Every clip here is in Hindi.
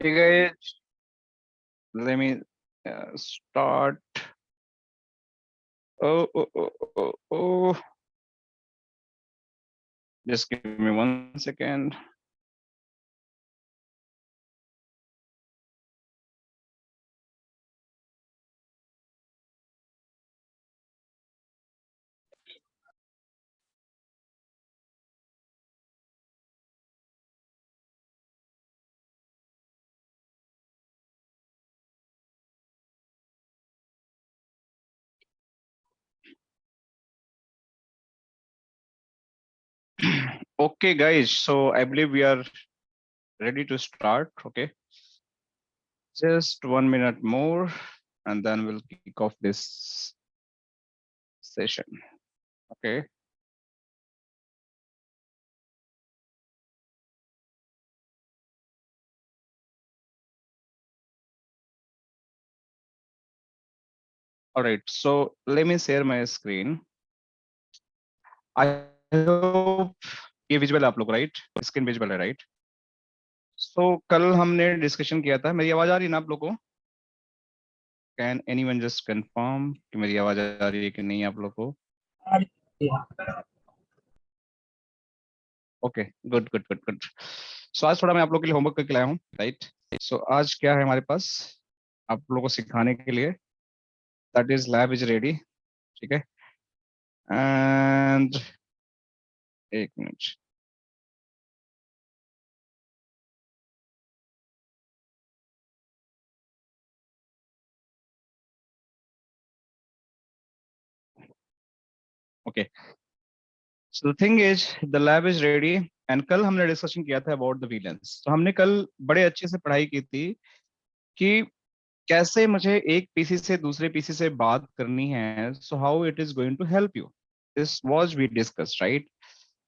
Hey guys, let me start. Oh. Just give me 1 second. Okay, guys. So I believe we are ready to start. Okay, just 1 minute more, and then we'll kick off this session. Okay. All right. So let me share my screen. I hope ये विजुअल आप लोग राइट स्क्रीन विजुअल है राइट सो कल हमने डिस्कशन किया था मेरी आवाज आ रही है ना आप लोगों को कैन एनीवन जस्ट कंफर्म कि मेरी आवाज आ रही है कि नहीं आप लोग को okay good good good good so आज थोड़ा मैं आप लोग के लिए होमवर्क करके लाया हूँ राइट सो आज क्या है हमारे पास आप लोगों को सिखाने के लिए that is lab is ready ठीक है एंड एक minute okay so the thing is the lab is ready and कल हमने डिस्कशन किया था अबाउट द विलेंस तो हमने कल बड़े अच्छे से पढ़ाई की थी कि कैसे मुझे एक पीसी से दूसरे पीसी से बात करनी है so how it is going to help you this was we discuss right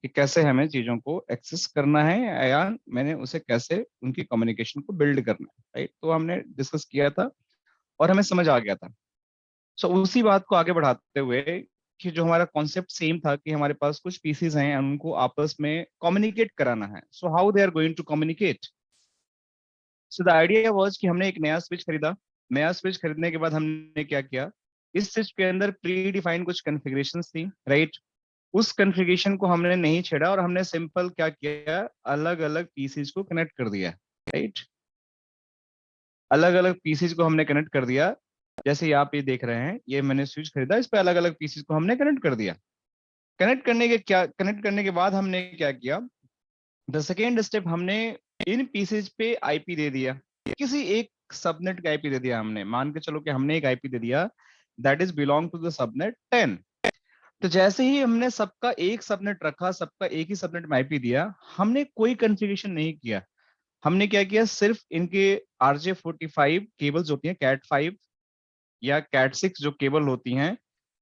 कि कैसे हमें चीजों को एक्सेस करना है या मैंने उसे कैसे उनकी कम्युनिकेशन को बिल्ड करना है राइट तो हमने डिस्कस किया था और हमें समझ आ गया था सो उसी बात को आगे बढ़ाते हुए कि जो हमारा कॉन्सेप्ट सेम था कि हमारे पास कुछ पीसीज हैं उनको आपस में कम्युनिकेट कराना है so how they are going to communicate so the idea was कि हमने एक नया स्विच खरीदा नया स्विच खरीदने के बाद हमने क्या किया इस स्विच के अंदर प्री डिफाइंड कुछ कॉन्फ़िगरेशंस थी राइट उस कॉन्फ़िगरेशन को हमने नहीं छेड़ा और हमने सिंपल क्या किया अलग अलग पीसीज को कनेक्ट कर दिया राइट अलग अलग पीसीज को हमने कनेक्ट कर दिया जैसे ये आप ये देख रहे हैं ये मैंने स्विच खरीदा इस पे अलग अलग पीसीज को हमने कनेक्ट कर दिया कनेक्ट करने के बाद हमने क्या किया द सेकेंड स्टेप हमने इन पीसेज पे आईपी दे दिया किसी एक सबनेट का आईपी दे दिया हमने मान के चलो कि हमने एक आईपी दे दिया that is belong to the subnet 10 तो जैसे ही हमने सबका एक सबनेट रखा सबका एक ही सबनेट में आईपी दिया हमने कोई कॉन्फ़िगरेशन नहीं किया हमने क्या किया सिर्फ इनके RJ45 केबल्स होती हैं कैट 5 या कैट 6 जो केबल होती हैं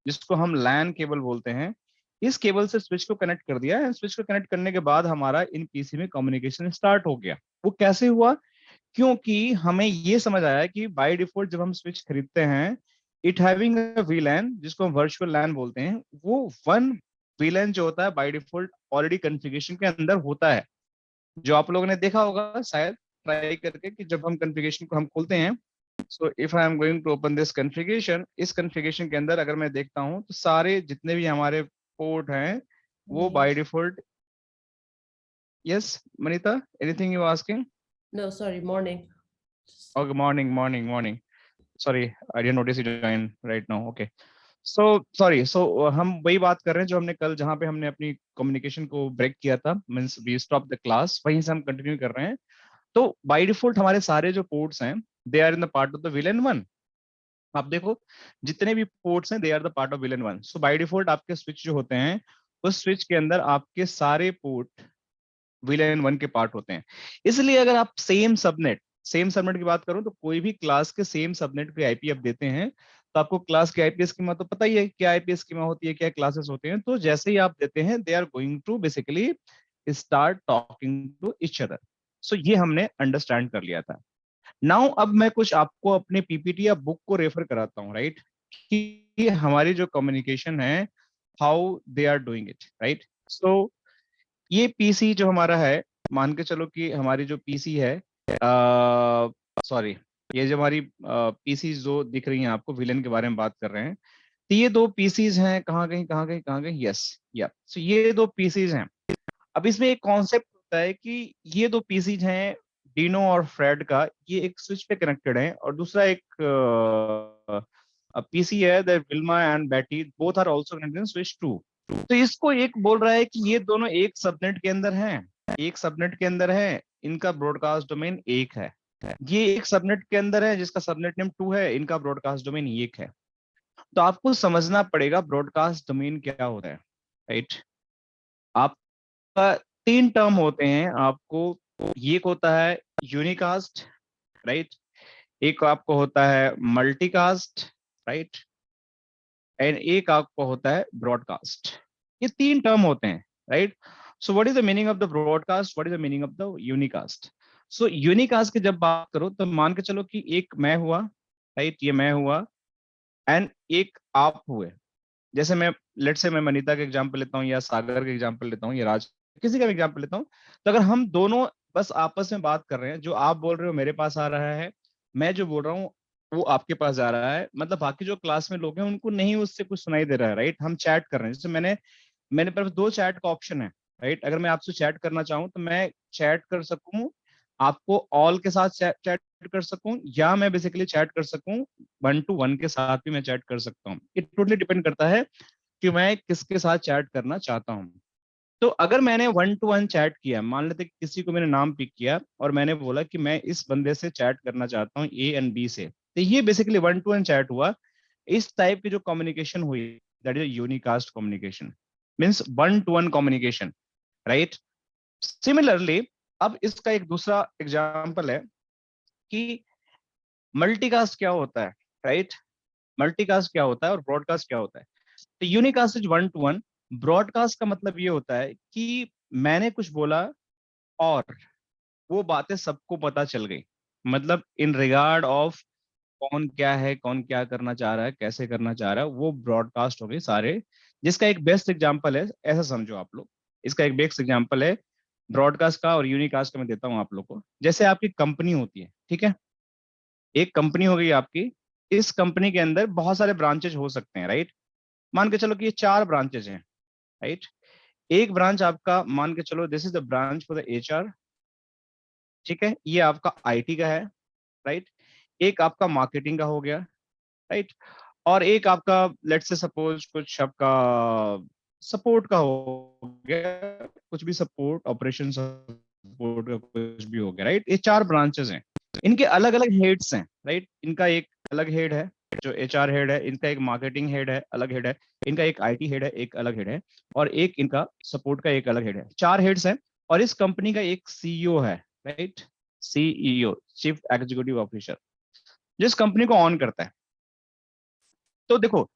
जिसको हम लैन केबल बोलते हैं इस केबल से स्विच को कनेक्ट कर दिया है स्विच को कनेक्ट करने के बाद हमारा इन पीसी में कम्युनिकेशन स्टार्ट हो गया वो कैसे हुआ क्योंकि हमें ये समझ आया कि बाय डिफॉल्ट जब हम स्विच खरीदते हैं इट हैविंग अ वीलैन जिसको हम वर्चुअल लैन बोलते हैं वो वन वीलैन जो होता है बाय डिफॉल्ट ऑलरेडी कॉन्फ़िगरेशन के अंदर होता है जो आप लोगों ने देखा होगा शायद ट्राई करके कि जब हम कॉन्फ़िगरेशन को हम खोलते हैं so if I am going to open this configuration इस कॉन्फ़िगरेशन के अंदर अगर मैं देखता हूं तो सारे जितने भी हमारे पोर्ट हैं वो by default yes Manita anything you asking No, sorry, morning. Okay morning sorry I didn't notice you join right now okay so sorry so हम वही बात कर रहे हैं जो हमने कल जहां पे हमने अपनी कम्युनिकेशन को ब्रेक किया था means we stop the class वहीं से हम कंटिन्यू कर रहे हैं तो बाय डिफॉल्ट हमारे सारे जो पोर्ट्स हैं they are in the part of the VLAN 1 आप देखो जितने भी पोर्ट्स हैं they are the part of VLAN 1 so by default आपके स्विच जो होते हैं उस स्विच के अंदर आपके सारे पोर्ट विलेन 1 के पार्ट होते हैं इसलिए अगर आप सेम सबनेट की बात करूं तो कोई भी क्लास के सेम सबनेट पे आईपी आप देते हैं तो आपको क्लास की आईपी स्कीमा तो पता ही है क्या आईपी स्कीमा होती है क्या क्लासेस होते हैं तो जैसे ही आप देते हैं they are going to basically start talking to each other so ये हमने अंडरस्टैंड कर लिया था नाउ अब मैं कुछ आपको अपने पीपीटी या बुक को रेफर कराता हूँ राइट कि हमारी जो कम्युनिकेशन है how they are doing it right so ये पीसी जो हमारा है मान के चलो कि हमारी जो पीसी है सॉरी, ये जो हमारी पीसीज जो दिख रही हैं आपको, विलेन के बारे में बात कर रहे हैं, तो ये दो पीसीज हैं, कहाँ गई, यस, या सो ये दो पीसीज हैं। अब इसमें एक कॉन्सेप्ट होता है कि ये दो पीसीज हैं डिनो और फ्रेड का, ये एक स्विच पे कनेक्टेड है, और दूसरा एक पीसी है that Wilma and Betty both are also connected in switch 2। तो इसको एक बोल रहा है कि ये दोनों एक सबनेट के अंदर हैं, एक सबनेट के अंदर है, इनका ब्रॉडकास्ट डोमेन एक है। ये एक सबनेट के अंदर है जिसका सबनेट नेम 2 है, इनका ब्रॉडकास्ट डोमेन एक है। तो आपको समझना पड़ेगा ब्रॉडकास्ट डोमेन क्या होता है, राइट। आपका तीन टर्म होते हैं आपको, एक होता है यूनिकास्ट, राइट, एक आपको होता है मल्टीकास्ट, राइट, एंड एक आपको होता है ब्रॉडकास्ट। ये तीन टर्म होते हैं, right. So what is the meaning of the broadcast, what is the meaning of the unicast? So unicast की जब बात करो तो मान के चलो कि एक मैं हुआ, राइट, ये मैं हुआ, एंड एक आप हुए। जैसे मैं, लेट से मैं मनीता का एग्जांपल लेता हूँ, या सागर का एग्जांपल लेता हूँ, या राज, किसी का भी एग्जांपल लेता हूँ। तो अगर हम दोनों बस आपस में बात कर रहे हैं, जो आप बोल रहे हो मेरे पास आ रहा है, मैं जो बोल रहा हूँ वो आपके पास जा रहा है, मतलब बाकी जो क्लास में लोग हैं उनको नहीं उससे कुछ सुनाई दे रहा है, राइट। हम चैट कर रहे हैं, जैसे मेरे पास दो चैट का ऑप्शन है, राइट। अगर मैं आपसे चैट करना चाहूँ तो मैं चैट कर सकूं, आपको ऑल के साथ चैट कर सकूं, या मैं बेसिकली चैट कर सकूं 1 to 1 के साथ भी मैं चैट कर सकता हूँ। इट टोटली डिपेंड करता है कि मैं किसके साथ चैट करना चाहता हूँ। तो अगर मैंने 1 to 1 चैट किया, मान लेते कि किसी को मैंने नाम पिक किया और मैंने बोला कि मैं इस बंदे से चैट करना चाहता हूँ ए एंड बी से, तो ये बेसिकली 1 to 1 चैट हुआ। इस टाइप की जो कम्युनिकेशन हुई, that is unicast communication, means 1 to 1 communication, right. Similarly, अब इसका एक दूसरा एग्जाम्पल है कि मल्टीकास्ट क्या होता है, राइट। मल्टीकास्ट क्या होता है और ब्रॉडकास्ट क्या होता है? तो यूनिकास्ट इज 1 to 1। ब्रॉडकास्ट का मतलब ये होता है कि मैंने कुछ बोला और वो बातें सबको पता चल गई, मतलब इन रिगार्ड ऑफ कौन क्या है, कौन क्या करना चाह रहा है, कैसे करना चाह रहा है, वो ब्रॉडकास्ट हो गए सारे। जिसका एक बेस्ट एग्जांपल है, ऐसा समझो आप लोग, इसका एक बेस्ट एग्जांपल है ब्रॉडकास्ट का और यूनिकास्ट का, मैं देता हूँ आप लोग को। जैसे आपकी कंपनी होती है, ठीक है, एक कंपनी हो गई आपकी, इस कंपनी के अंदर बहुत सारे ब्रांचेज हो सकते हैं, राइट। मान के चलो कि ये 4 ब्रांचेज हैं, राइट। एक ब्रांच आपका, मान के चलो this is the branch for the HR, ठीक है, ये आपका आईटी का है, राइट। एक आपका मार्केटिंग का हो गया, राइट। और एक आपका लेट्स से सपोज कुछ आपका सपोर्ट का हो गया, कुछ भी सपोर्ट ऑपरेशन सपोर्ट का कुछ भी हो गया, राइट। ये 4 ब्रांचेस हैं, इनके अलग अलग हेड्स हैं, राइट। इनका एक अलग हेड है जो एचआर हेड है, इनका एक मार्केटिंग हेड है, अलग हेड है, इनका एक आईटी हेड है, एक अलग हेड है, और एक इनका सपोर्ट का एक अलग हेड है। 4 हेड्स हैं, और इस कंपनी का एक सीईओ है, right. CEO, chief executive officer, जिस कंपनी को ऑन करता है। तो देखो,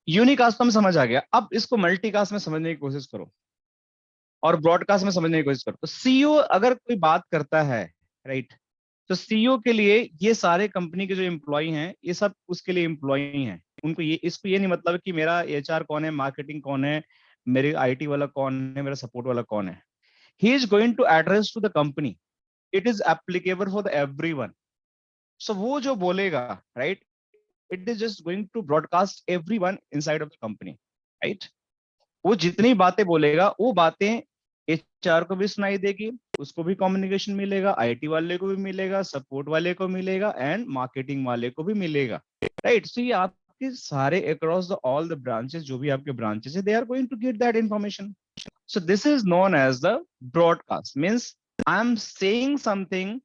यूनिकास्ट तो हम समझ आ गया, अब इसको मल्टीकास्ट में समझने की कोशिश करो और ब्रॉडकास्ट में समझने की कोशिश करो। तो सीईओ अगर कोई बात करता है, राइट, तो सीईओ के लिए ये सारे कंपनी के जो एम्प्लॉय हैं, ये सब उसके लिए एम्प्लॉय हैं। उनको ये, इसको ये नहीं मतलब कि मेरा एचआर कौन है, मार्केटिंग कौन है, मेरे आईटी वाला कौन है, मेरा सपोर्ट वाला कौन है। He is going to address to the company, it is applicable for everyone. So वो जो बोलेगा, right, it is just going to broadcast everyone inside of the company, right. वो जितनी बातें बोलेगा वो बातें एचआर को भी सुनाई देगी, उसको भी कम्युनिकेशन मिलेगा, आईटी वाले को भी मिलेगा, सपोर्ट वाले को मिलेगा, एंड मार्केटिंग वाले को भी मिलेगा, राइट। सो ये आपके सारे across the all the branches, जो भी आपके ब्रांचेस है, they are going to get that information. So this is known as the broadcast, means I am saying something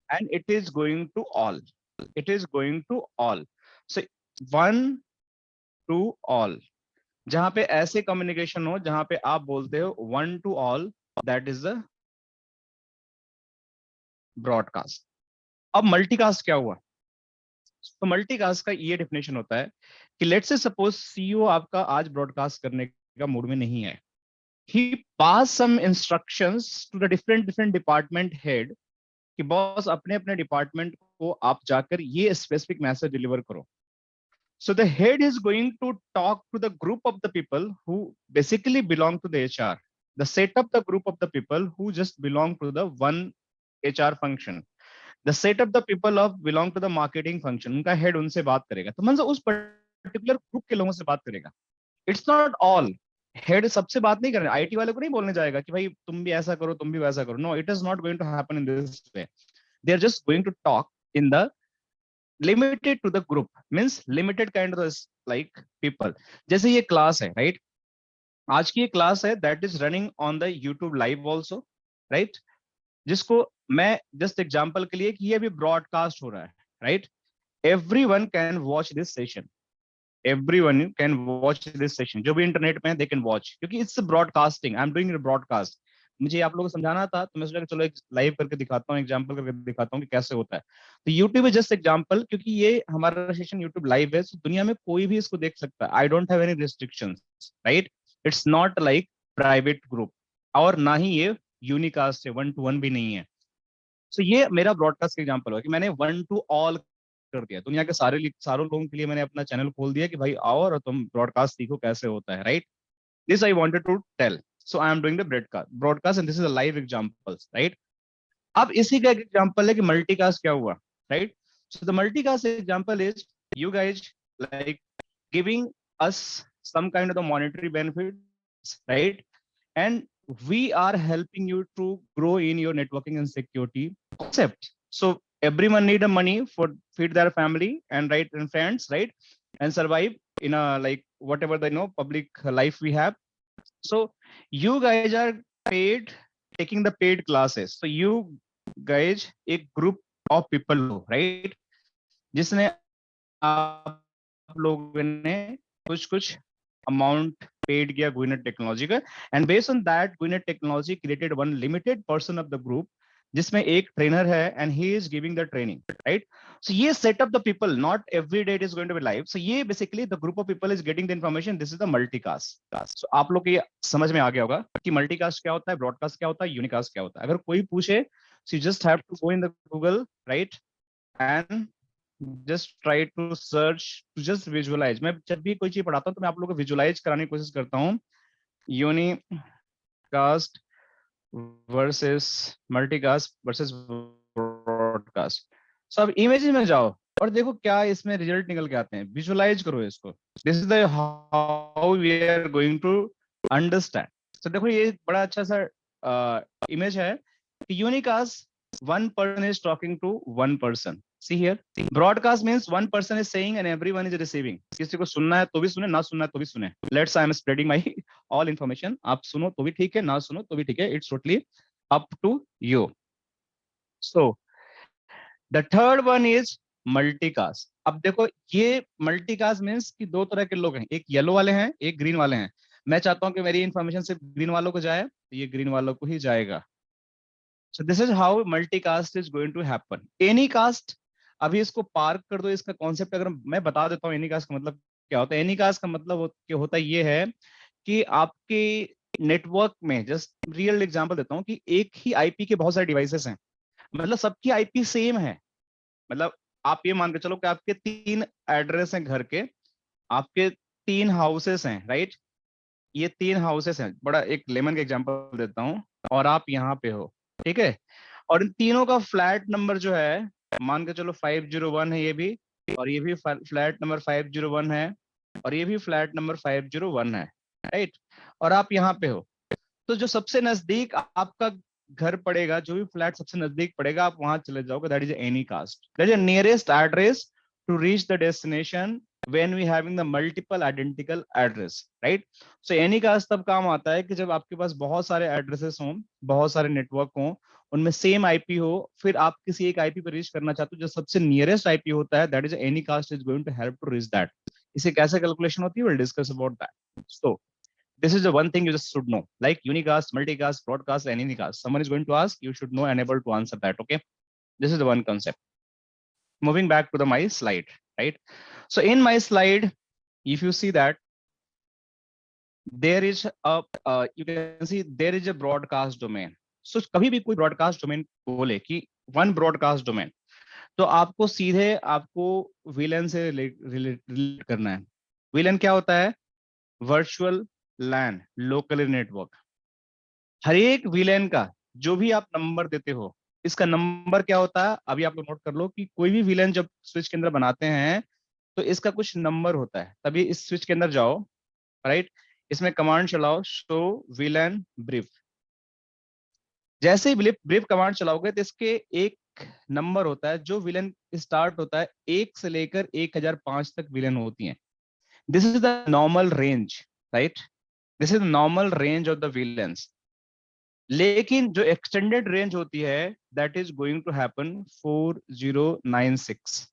and it is going to all, it is going to all, so 1 to all, जहां पे ऐसे कम्युनिकेशन हो जहां पे आप बोलते हो 1 to all, that is the broadcast. अब मल्टीकास्ट क्या हुआ? तो मल्टीकास्ट का ये डेफिनेशन होता है कि लेट्स से सपोज सीईओ आपका आज ब्रॉडकास्ट करने का मूड में नहीं है, he pass some instructions to the different different department head कि बॉस अपने अपने डिपार्टमेंट को आप जाकर ये स्पेसिफिक मैसेज डिलीवर करो। So the head is going to talk to the group of the people who basically belong to the HR. The set up the group of the people who just belong to the one HR function. The set of the people of belong to the marketing function, उनका हेड उनसे बात करेगा, तो मतलब उस पर्टिकुलर ग्रुप के लोगों से बात करेगा। इट्स नॉट ऑल, हेड सबसे बात नहीं कर रहे, आईटी वाले को नहीं बोलने जाएगा कि भाई तुम भी ऐसा करो, तुम भी वैसा करो। No, it is not going to happen in this way. They are just going to talk in the limited to the group, means limited kind of like people. जैसे ये क्लास है, राइट? आज की ये क्लास है that is running on the YouTube live also, right? जिसको मैं जस्ट एग्जाम्पल के लिए कि ये भी ब्रॉडकास्ट हो रहा है, right? Every one can watch this session, everyone can watch this session, जो भी इंटरनेट में है दे कैन वॉच, क्योंकि it's broadcasting, I am doing broadcast. मुझे आप लोगों को समझाना था तो मैं सोचा कि चलो एक लाइव करके दिखाता हूँ, एग्जांपल करके दिखाता हूँ कि कैसे होता है। तो यूट्यूब है जस्ट एग्जांपल, क्योंकि ये हमारा सेशन यूट्यूब लाइव है, तो दुनिया में कोई भी इसको देख सकता है। I don't have any restrictions, right? It's not like private group, और ना ही ये यूनिकास्ट है, वन टू वन भी नहीं है। सो ये मेरा ब्रॉडकास्ट का एग्जांपल है कि मैंने वन टू ऑल कर दिया, दुनिया के सारों लोगों के लिए मैंने अपना चैनल खोल दिया कि भाई आओ और तुम ब्रॉडकास्ट सीखो कैसे होता है, right? This I wanted to tell, so I am doing the broadcast and this is a live examples, right? अब इसी का एक एग्जांपल है कि मल्टीकास्ट क्या हुआ, right? So the multicast example is you guys like giving us some kind of the monetary benefits, right? And we are helping you to grow in your networking and security concept. So everyone need a money for feed their family and right and friends, right? And survive in a like whatever they know public life we have. So you guys are paid, taking the paid classes. So you guys a group of people हो, right? जिसने आप लोगों ने कुछ कुछ अमाउंट पेड किया गुइनेट टेक्नोलॉजी का, एंड बेस्ड ऑन दैट गुइनेट technology created one limited person of the group, जिसमें एक ट्रेनर है and he is giving the training, right? So ये set of the people, not every day it is going to be live. So ये basically the group of people is getting the information, this is the multicast. So आप लोग को ये समझ में आ गया होगा कि मल्टीकास्ट क्या होता है, ब्रॉडकास्ट क्या होता है, यूनिकास्ट क्या होता है। अगर कोई पूछे, so you just have to go in the Google, right? And just try to search, to just visualize. मैं जब भी कोई चीज पढ़ाता हूँ तो मैं आप लोगों को विजुअलाइज कराने की कोशिश करता हूँ। Unicast versus multicast versus broadcast. So अब इमेजेस में जाओ और देखो क्या इसमें रिजल्ट निकल के आते हैं, विजुअलाइज करो इसको। This is the how we are going to understand. तो देखो ये एक बड़ा अच्छा सा इमेज है कि unicast one person is talking to one person. See here, broadcast means one person is saying and everyone is receiving. किसी को सुनना है तो भी सुने, ना सुनना है तो भी सुने। Let's I am spreading my all information. आप सुनो तो भी ठीक है, ना सुनो तो भी ठीक है, it's totally up to you. So the third one is multicast. अब देखो ये multicast means कि दो तरह के लोग हैं, एक येलो वाले हैं, एक ग्रीन वाले हैं। मैं चाहता हूं कि मेरी इन्फॉर्मेशन सिर्फ ग्रीन वालों को जाए, तो ये ग्रीन वालों को ही जाएगा। So this is how multicast is going to happen. Anycast, अभी इसको पार्क कर दो, इसका कॉन्सेप्ट अगर मैं बता देता हूँ एनीकास्ट का मतलब क्या होता है। एनीकास्ट का मतलब क्या होता है, ये है कि आपके नेटवर्क में, जस्ट रियल एग्जांपल देता हूँ कि एक ही आईपी के बहुत सारे डिवाइसेस हैं, मतलब सबकी आईपी सेम है। मतलब आप ये मान के चलो कि आपके 3 एड्रेस हैं घर के, आपके 3 हाउसेस हैं, राइट? ये 3 हाउसेस हैं, बड़ा एक लेमन का एग्जांपल देता हूँ, और आप यहाँ पे हो, ठीक है? और इन तीनों का फ्लैट नंबर जो है, मान के चलो 501 है ये भी, और ये भी फ्लैट नंबर 501 है, और ये भी फ्लैट नंबर 501 है, राइट? और आप यहाँ पे हो, तो जो सबसे नजदीक आपका घर पड़ेगा, जो भी फ्लैट सबसे नजदीक पड़ेगा, आप वहां चले जाओगे। That is any cast, that is nearest address to reach the destination when we having the multiple identical address, right? So any cast तब काम आता है कि जब आपके पास बहुत सारे एड्रेसेस हों, बहुत सारे नेटवर्क हों, उनमें सेम आईपी हो, फिर आप किसी एक आईपी पर रीच करना चाहते हो, जो सबसे नियरेस्ट आईपी होता है, that is any cast is going to help to reach that. इसे कैसे कैलकुलेशन होती है, will discuss about that. So this is the one thing you just should know, like unicast, multicast, broadcast, and anycast. Someone is going to ask, you should know and able to answer that. Okay, this is the one concept. Moving back to my slide, right? So in my slide, if you see that there is a you can see there is a broadcast domain. So कभी भी कोई broadcast domain बोले कि one broadcast domain, तो आपको सीधे आपको VLAN से रिलेट करना है। VLAN क्या होता है? वर्चुअल लैन, लोकल नेटवर्क। हर एक VLAN का जो भी आप नंबर देते हो, इसका नंबर क्या होता है, अभी आप लोग नोट कर लो कि कोई भी विलेन जब स्विच के अंदर बनाते हैं तो इसका कुछ नंबर होता है, तभी इस स्विच के अंदर जाओ, राइट, इसमें कमांड चलाओ शो विलेन ब्रीफ। जैसे ही ब्रीफ ब्रीफ कमांड चलाओगे तो इसके एक नंबर होता है, जो विलेन स्टार्ट होता है 1 से लेकर 1005 तक विलेन होती हैं। This is the normal range, right, this is normal range of the VLANs. लेकिन जो एक्सटेंडेड रेंज होती है that is going to happen 4096।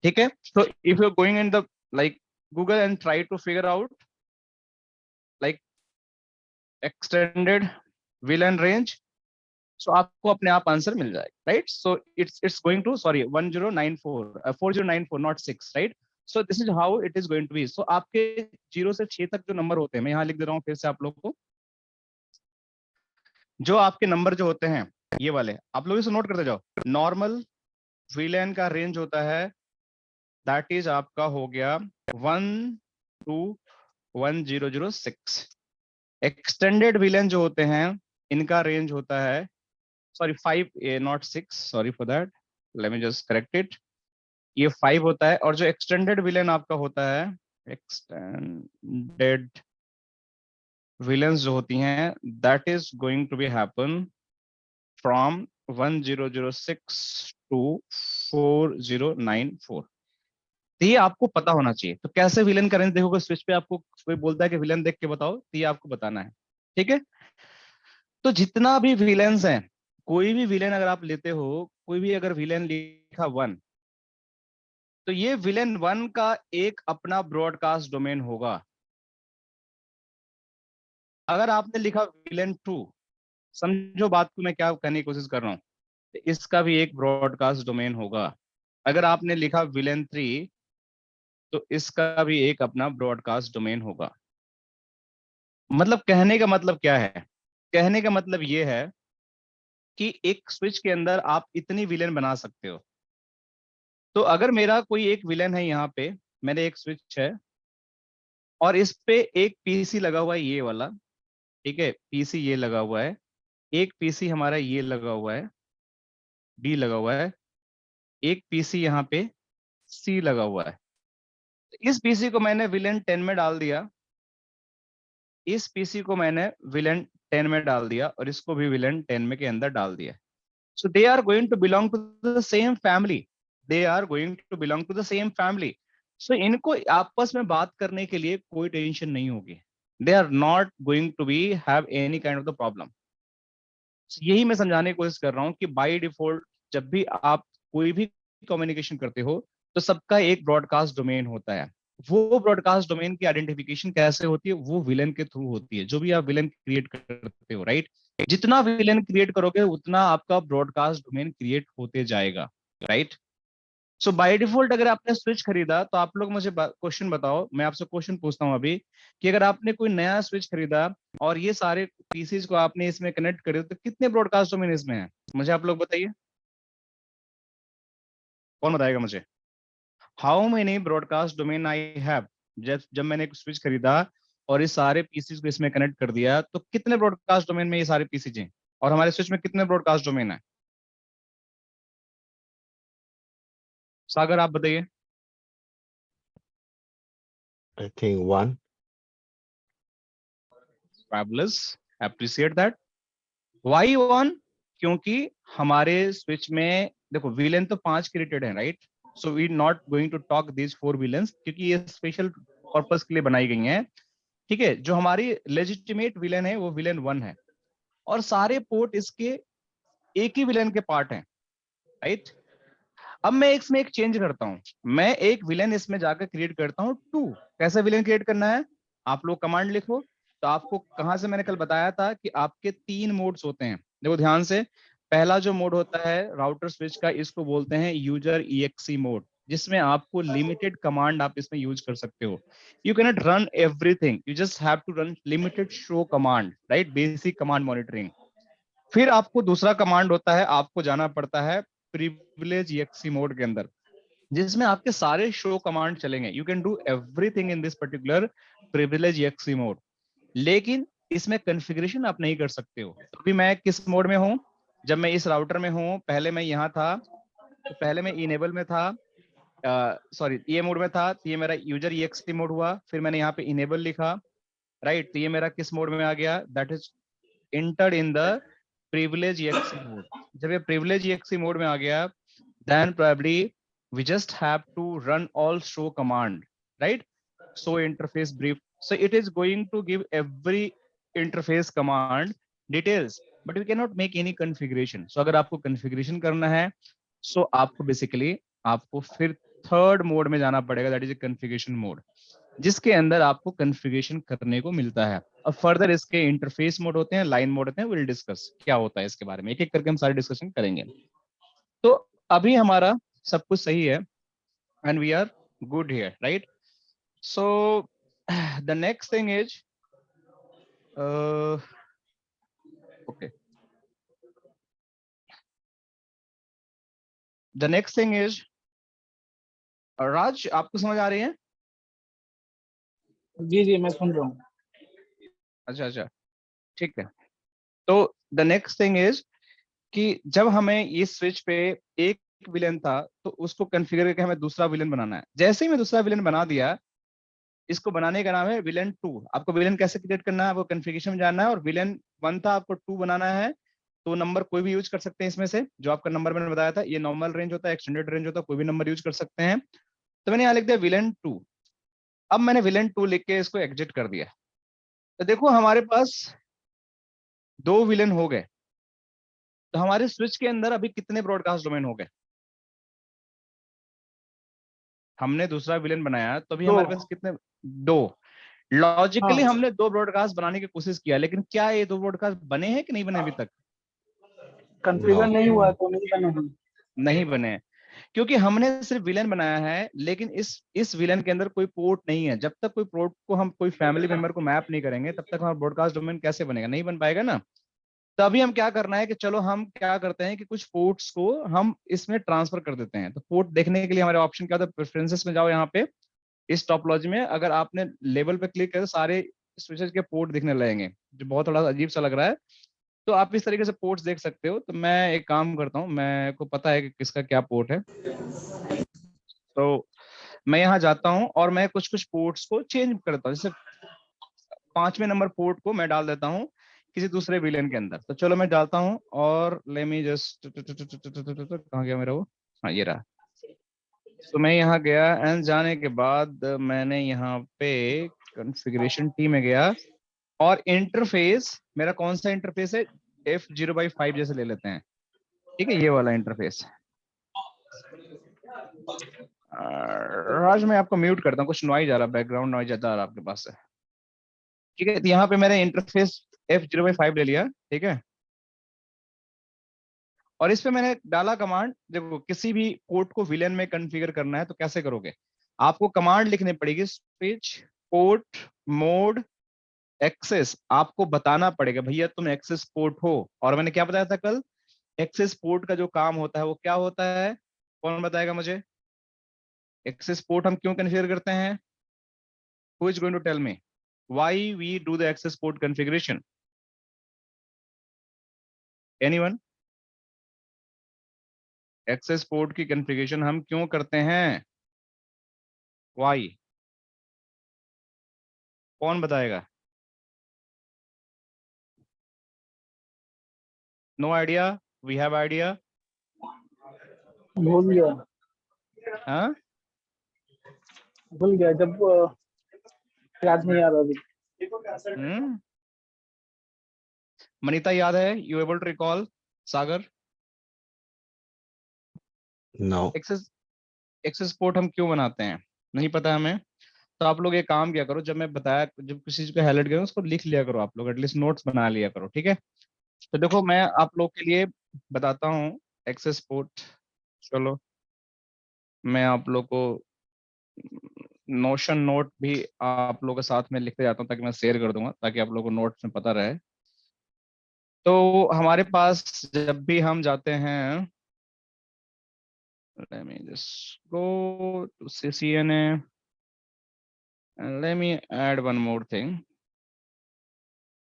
ठीक है, so if you're going in the like Google and try to figure out like extended villain range, so आपको अपने आप आंसर मिल जाएगा, right. So it's going to sorry 1094 4094 not 6, right. So this is how it is going to be. So आपके 0 से 6 तक जो नंबर होते हैं, मैं यहाँ लिख दे रहा हूँ फिर से आप लोग को, जो आपके नंबर जो होते हैं ये वाले, आप लोग इसे नोट करते जाओ। नॉर्मल विलेन का रेंज होता है दैट इज आपका हो गया 1 to 1006। एक्सटेंडेड विलेन जो होते हैं इनका रेंज होता है sorry 5 not 6, sorry for that, let me just correct it, ये 5 होता है। और जो एक्सटेंडेड विलेन आपका होता है, एक्सटेंडेड विलेंस जो होती हैं that is going to be happen from 1006 to 4094। तो ये आपको पता होना चाहिए। तो कैसे विलेन का रेंज देखोगे, स्विच पे आपको कोई बोलता है कि विलेन देख के बताओ, तो ये आपको बताना है, ठीक है। तो जितना भी विलेंस हैं, कोई भी विलेन अगर आप लेते हो, कोई भी अगर विलेन लिखा 1, तो ये विलेन 1 का एक अपना ब्रॉडकास्ट डोमेन होगा। अगर आपने लिखा विलेन 2, समझो बात को मैं क्या कहने की कोशिश कर रहा हूं, तो इसका भी एक ब्रॉडकास्ट डोमेन होगा। अगर आपने लिखा विलेन 3, तो इसका भी एक अपना ब्रॉडकास्ट डोमेन होगा। मतलब कहने का मतलब क्या है, कहने का मतलब ये है कि एक स्विच के अंदर आप इतनी विलेन बना सकते हो। तो अगर मेरा कोई एक विलेन है यहाँ पे, मेरे एक स्विच है और इस पे एक पीसी लगा हुआ है ये वाला, ठीक है, पीसी ये लगा हुआ है, एक पीसी हमारा ये लगा हुआ है, डी लगा हुआ है, एक पीसी यहाँ पे सी लगा हुआ है। इस पीसी को मैंने विलेन 10 में डाल दिया, इस पीसी को मैंने विलेन 10 में डाल दिया और इसको भी विलेन 10 में के अंदर डाल दिया। So they are going to belong to the same family, they are going to belong to the same family. So इनको आपस में बात करने के लिए कोई टेंशन नहीं होगी, they are not going to be have any kind of the problem. यही मैं समझाने की कोशिश कर रहा हूँ कि बाय डिफॉल्ट जब भी आप कोई भी कम्युनिकेशन करते हो तो सबका एक ब्रॉडकास्ट डोमेन होता है। वो ब्रॉडकास्ट डोमेन की आइडेंटिफिकेशन कैसे होती है, वो विलेन के थ्रू होती है, जो भी आप विलेन क्रिएट करते हो, राइट। जितना विलेन क्रिएट करोगे उतना आपका ब्रॉडकास्ट डोमेन क्रिएट होते जाएगा, राइट। सो बाय डिफॉल्ट अगर आपने स्विच खरीदा तो आप लोग मुझे क्वेश्चन बताओ, मैं आपसे क्वेश्चन पूछता हूं अभी, कि अगर आपने कोई नया स्विच खरीदा और ये सारे पीसीज को आपने इसमें कनेक्ट करे तो कितने ब्रॉडकास्ट डोमेन इसमें है, मुझे आप लोग बताइए, कौन बताएगा मुझे। How many broadcast domain I have, जब जब मैंने एक स्विच खरीदा और इस सारे पीसीज को इसमें कनेक्ट कर दिया तो कितने ब्रॉडकास्ट डोमेन में ये सारे पीसीज हैं, और हमारे स्विच में कितने ब्रॉडकास्ट डोमेन है, सागर आप बताइए। I think one. Fabulous, appreciate that. Why one, क्योंकि हमारे स्विच में देखो विलेन तो 5 क्रिएटेड है, right. So we not going to talk this 4 VLANs, क्योंकि ये स्पेशल पर्पस के लिए बनाई गई हैं, ठीक है। जो हमारी लेजिटिमेट विलेन है वो विलेन 1 है, और सारे पोर्ट इसके एक ही विलेन के पार्ट हैं, राइट। अब मैं इसमें एक चेंज करता हूं, मैं एक विलेन इसमें जाकर क्रिएट करता हूं 2। कैसे विलेन क्रिएट करना है, आप लोग कमांड लिखो। तो आपको कहां से मैंने कल बताया था कि आपके 3 मोड्स होते हैं, देखो ध्यान से। पहला जो मोड होता है राउटर स्विच का, इसको बोलते हैं यूजर ईएक्सी मोड, जिसमें आपको लिमिटेड कमांड आप इसमें यूज कर सकते हो। You can not run everything, you just have to run limited show command, right, basic command monitoring. फिर आपको दूसरा कमांड होता है, आपको जाना पड़ता है प्रिविलेज ईएक्सी मोड के अंदर, जिसमें आपके सारे शो कमांड चलेंगे। You can do everything in this particular privilege exec mode, लेकिन इसमें कॉन्फ़िगरेशन आप नहीं कर सकते हो। तो अभी मैं किस मोड में हूं, जब मैं इस राउटर में हूँ, पहले मैं यहाँ था, तो पहले मैं इनेबल में था, सॉरी ये मोड में था, तो ये मेरा यूजर EXE मोड हुआ, फिर मैंने यहाँ पे इनेबल लिखा, राइट, तो ये मेरा किस मोड में आ गया, that is entered in the privilege exe mode. जब ये privilege exe mode में आ गया, then probably we just have to run all show command, right? Show interface brief. So it is going to give every interface command details, but we cannot make any configuration. So अगर आपको configuration करना है, so आपको basically आपको फिर थर्ड मोड में जाना पड़ेगा, that is a configuration mode, जिसके अंदर आपको कॉन्फ़िगरेशन करने को मिलता है। अब फर्दर इसके इंटरफेस मोड होते हैं, लाइन मोड होते हैं, विल डिस्कस क्या होता है इसके बारे में, एक एक करके हम सारे डिस्कशन करेंगे। तो अभी हमारा सब कुछ सही है and we are good here, right? So the next thing is okay, the next thing is Raj, आपको समझ आ रही है? जी जी मैं सुन रहा हूँ। अच्छा अच्छा, ठीक है। तो द नेक्स्ट थिंग इज कि जब हमें इस स्विच पे एक विलेन था, तो उसको कॉन्फ़िगर करके हमें दूसरा विलेन बनाना है। जैसे ही मैं दूसरा विलेन बना दिया, इसको बनाने का नाम है विलेन 2। आपको विलेन कैसे क्रिएट करना है, आपको कॉन्फ़िगरेशन में जानना है, और विलेन 1 था, आपको 2 बनाना है। तो नंबर कोई भी यूज कर सकते हैं इसमें से, जो आपका नंबर मैंने बताया था, ये नॉर्मल रेंज होता है, एक्सटेंडेड रेंज होता है, कोई भी नंबर यूज कर सकते हैं। तो मैंने यहाँ लिख दिया विलेन 2। अब मैंने विलेन 2 लिख के इसको एग्जिट कर दिया, तो देखो हमारे पास 2 विलेन हो गए। तो हमारे स्विच के अंदर अभी कितने ब्रॉडकास्ट डोमेन हो गए? हमने दूसरा विलेन बनाया तो अभी दो। हमारे पास कितने? 2। लॉजिकली हाँ हमने 2 ब्रॉडकास्ट बनाने की कोशिश किया, लेकिन क्या ये 2 ब्रॉडकास्ट बने हैं कि नहीं बने अभी तक? Configure No. नहीं हुआ तो नहीं बना है। नहीं बने हैं, क्योंकि हमने सिर्फ विलेन बनाया है, लेकिन इस विलेन के अंदर कोई पोर्ट नहीं है। जब तक कोई पोर्ट को हम कोई फैमिली मेंबर को मैप नहीं करेंगे, तब तक हमारा ब्रॉडकास्ट डोमेन कैसे बनेगा? नहीं बन पाएगा ना। तो अभी हम क्या करना है कि चलो हम क्या करते हैं कि कुछ पोर्ट्स को हम इसमें ट्रांसफर कर देते हैं। तो पोर्ट देखने के लिए हमारे ऑप्शन क्या होता है? प्रेफरेंसेस में जाओ, यहाँ पे इस टॉपोलॉजी में अगर आपने लेवल पे क्लिक करें, सारे स्विचेस के पोर्ट दिखने लगेंगे, जो बहुत थोड़ा अजीब सा लग रहा है। तो आप इस तरीके से पोर्ट्स देख सकते हो। तो मैं एक काम करता हूँ, मैं को पता है कि किसका क्या पोर्ट है, तो मैं यहाँ जाता हूँ और मैं कुछ कुछ पोर्ट्स को चेंज करता हूँ। जैसे 5वें नंबर पोर्ट को मैं डाल देता हूँ किसी दूसरे विलेन के अंदर। तो चलो मैं डालता हूँ, और लेट मी जस्ट, कहाँ गया मेरा वो, हाँ ये रहा। तो मैं यहाँ गया एंड जाने के बाद मैंने यहाँ पे कॉन्फ़िगरेशन टी में गया, और इंटरफेस मेरा कौन सा इंटरफेस है? F0/5 जैसे ले लेते हैं, ठीक है, ये वाला इंटरफेस। राज मैं आपको म्यूट करता हूँ, कुछ नॉइज आ रहा है, बैकग्राउंड नॉइज ज्यादा आ रहा है आपके पास से, ठीक है। तो यहाँ पे मैंने इंटरफेस F0/5 ले लिया, ठीक है। और इस पे मैंने डाला कमांड। देखो किसी भी पोर्ट को विलेन में कॉन्फ़िगर करना है तो कैसे करोगे? आपको कमांड लिखनी पड़ेगी, स्विच पोर्ट मोड एक्सेस। आपको बताना पड़ेगा भैया तुम एक्सेस पोर्ट हो। और मैंने क्या बताया था कल? एक्सेस पोर्ट का जो काम होता है वो क्या होता है? कौन बताएगा मुझे? एक्सेस पोर्ट हम क्यों कॉन्फ़िगर करते हैं? Who is going to tell me why we do the access port configuration? Anyone? Access port की कॉन्फ़िगरेशन हम क्यों करते हैं? व्हाई? कौन बताएगा? No idea? We have idea? भूल गया। हाँ, भूल गया जब याद नहीं आ रहा अभी। मनीता याद है? You able to recall? Sagar? No. Access access port हम क्यों बनाते हैं? नहीं पता हमें। तो आप लोग एक काम किया करो, जब मैं बताया, जब किसी चीज को हाईलाइट करो उसको लिख लिया करो, आप लोग एटलीस्ट नोट्स बना लिया करो, ठीक है। तो देखो मैं आप लोग के लिए बताता हूँ एक्सेस पोर्ट। चलो मैं आप लोग को नोशन नोट भी आप लोगों के साथ में लिखते जाता हूँ, ताकि मैं शेयर कर दूंगा, ताकि आप लोगों को नोट्स में पता रहे। तो हमारे पास जब भी हम जाते हैं, let me just go to CCNA and let me add one more thing,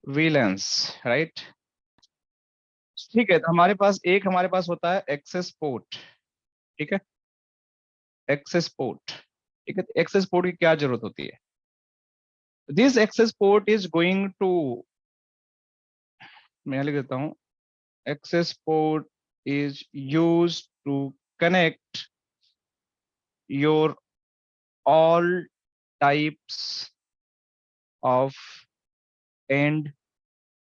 VLANs, right? ठीक है, तो हमारे पास होता है एक्सेस पोर्ट, ठीक है, एक्सेस पोर्ट, ठीक है। एक्सेस पोर्ट की क्या जरूरत होती है? This access port is going to, मैं यहाँ लिख देता हूँ, access port is use to connect your all types of end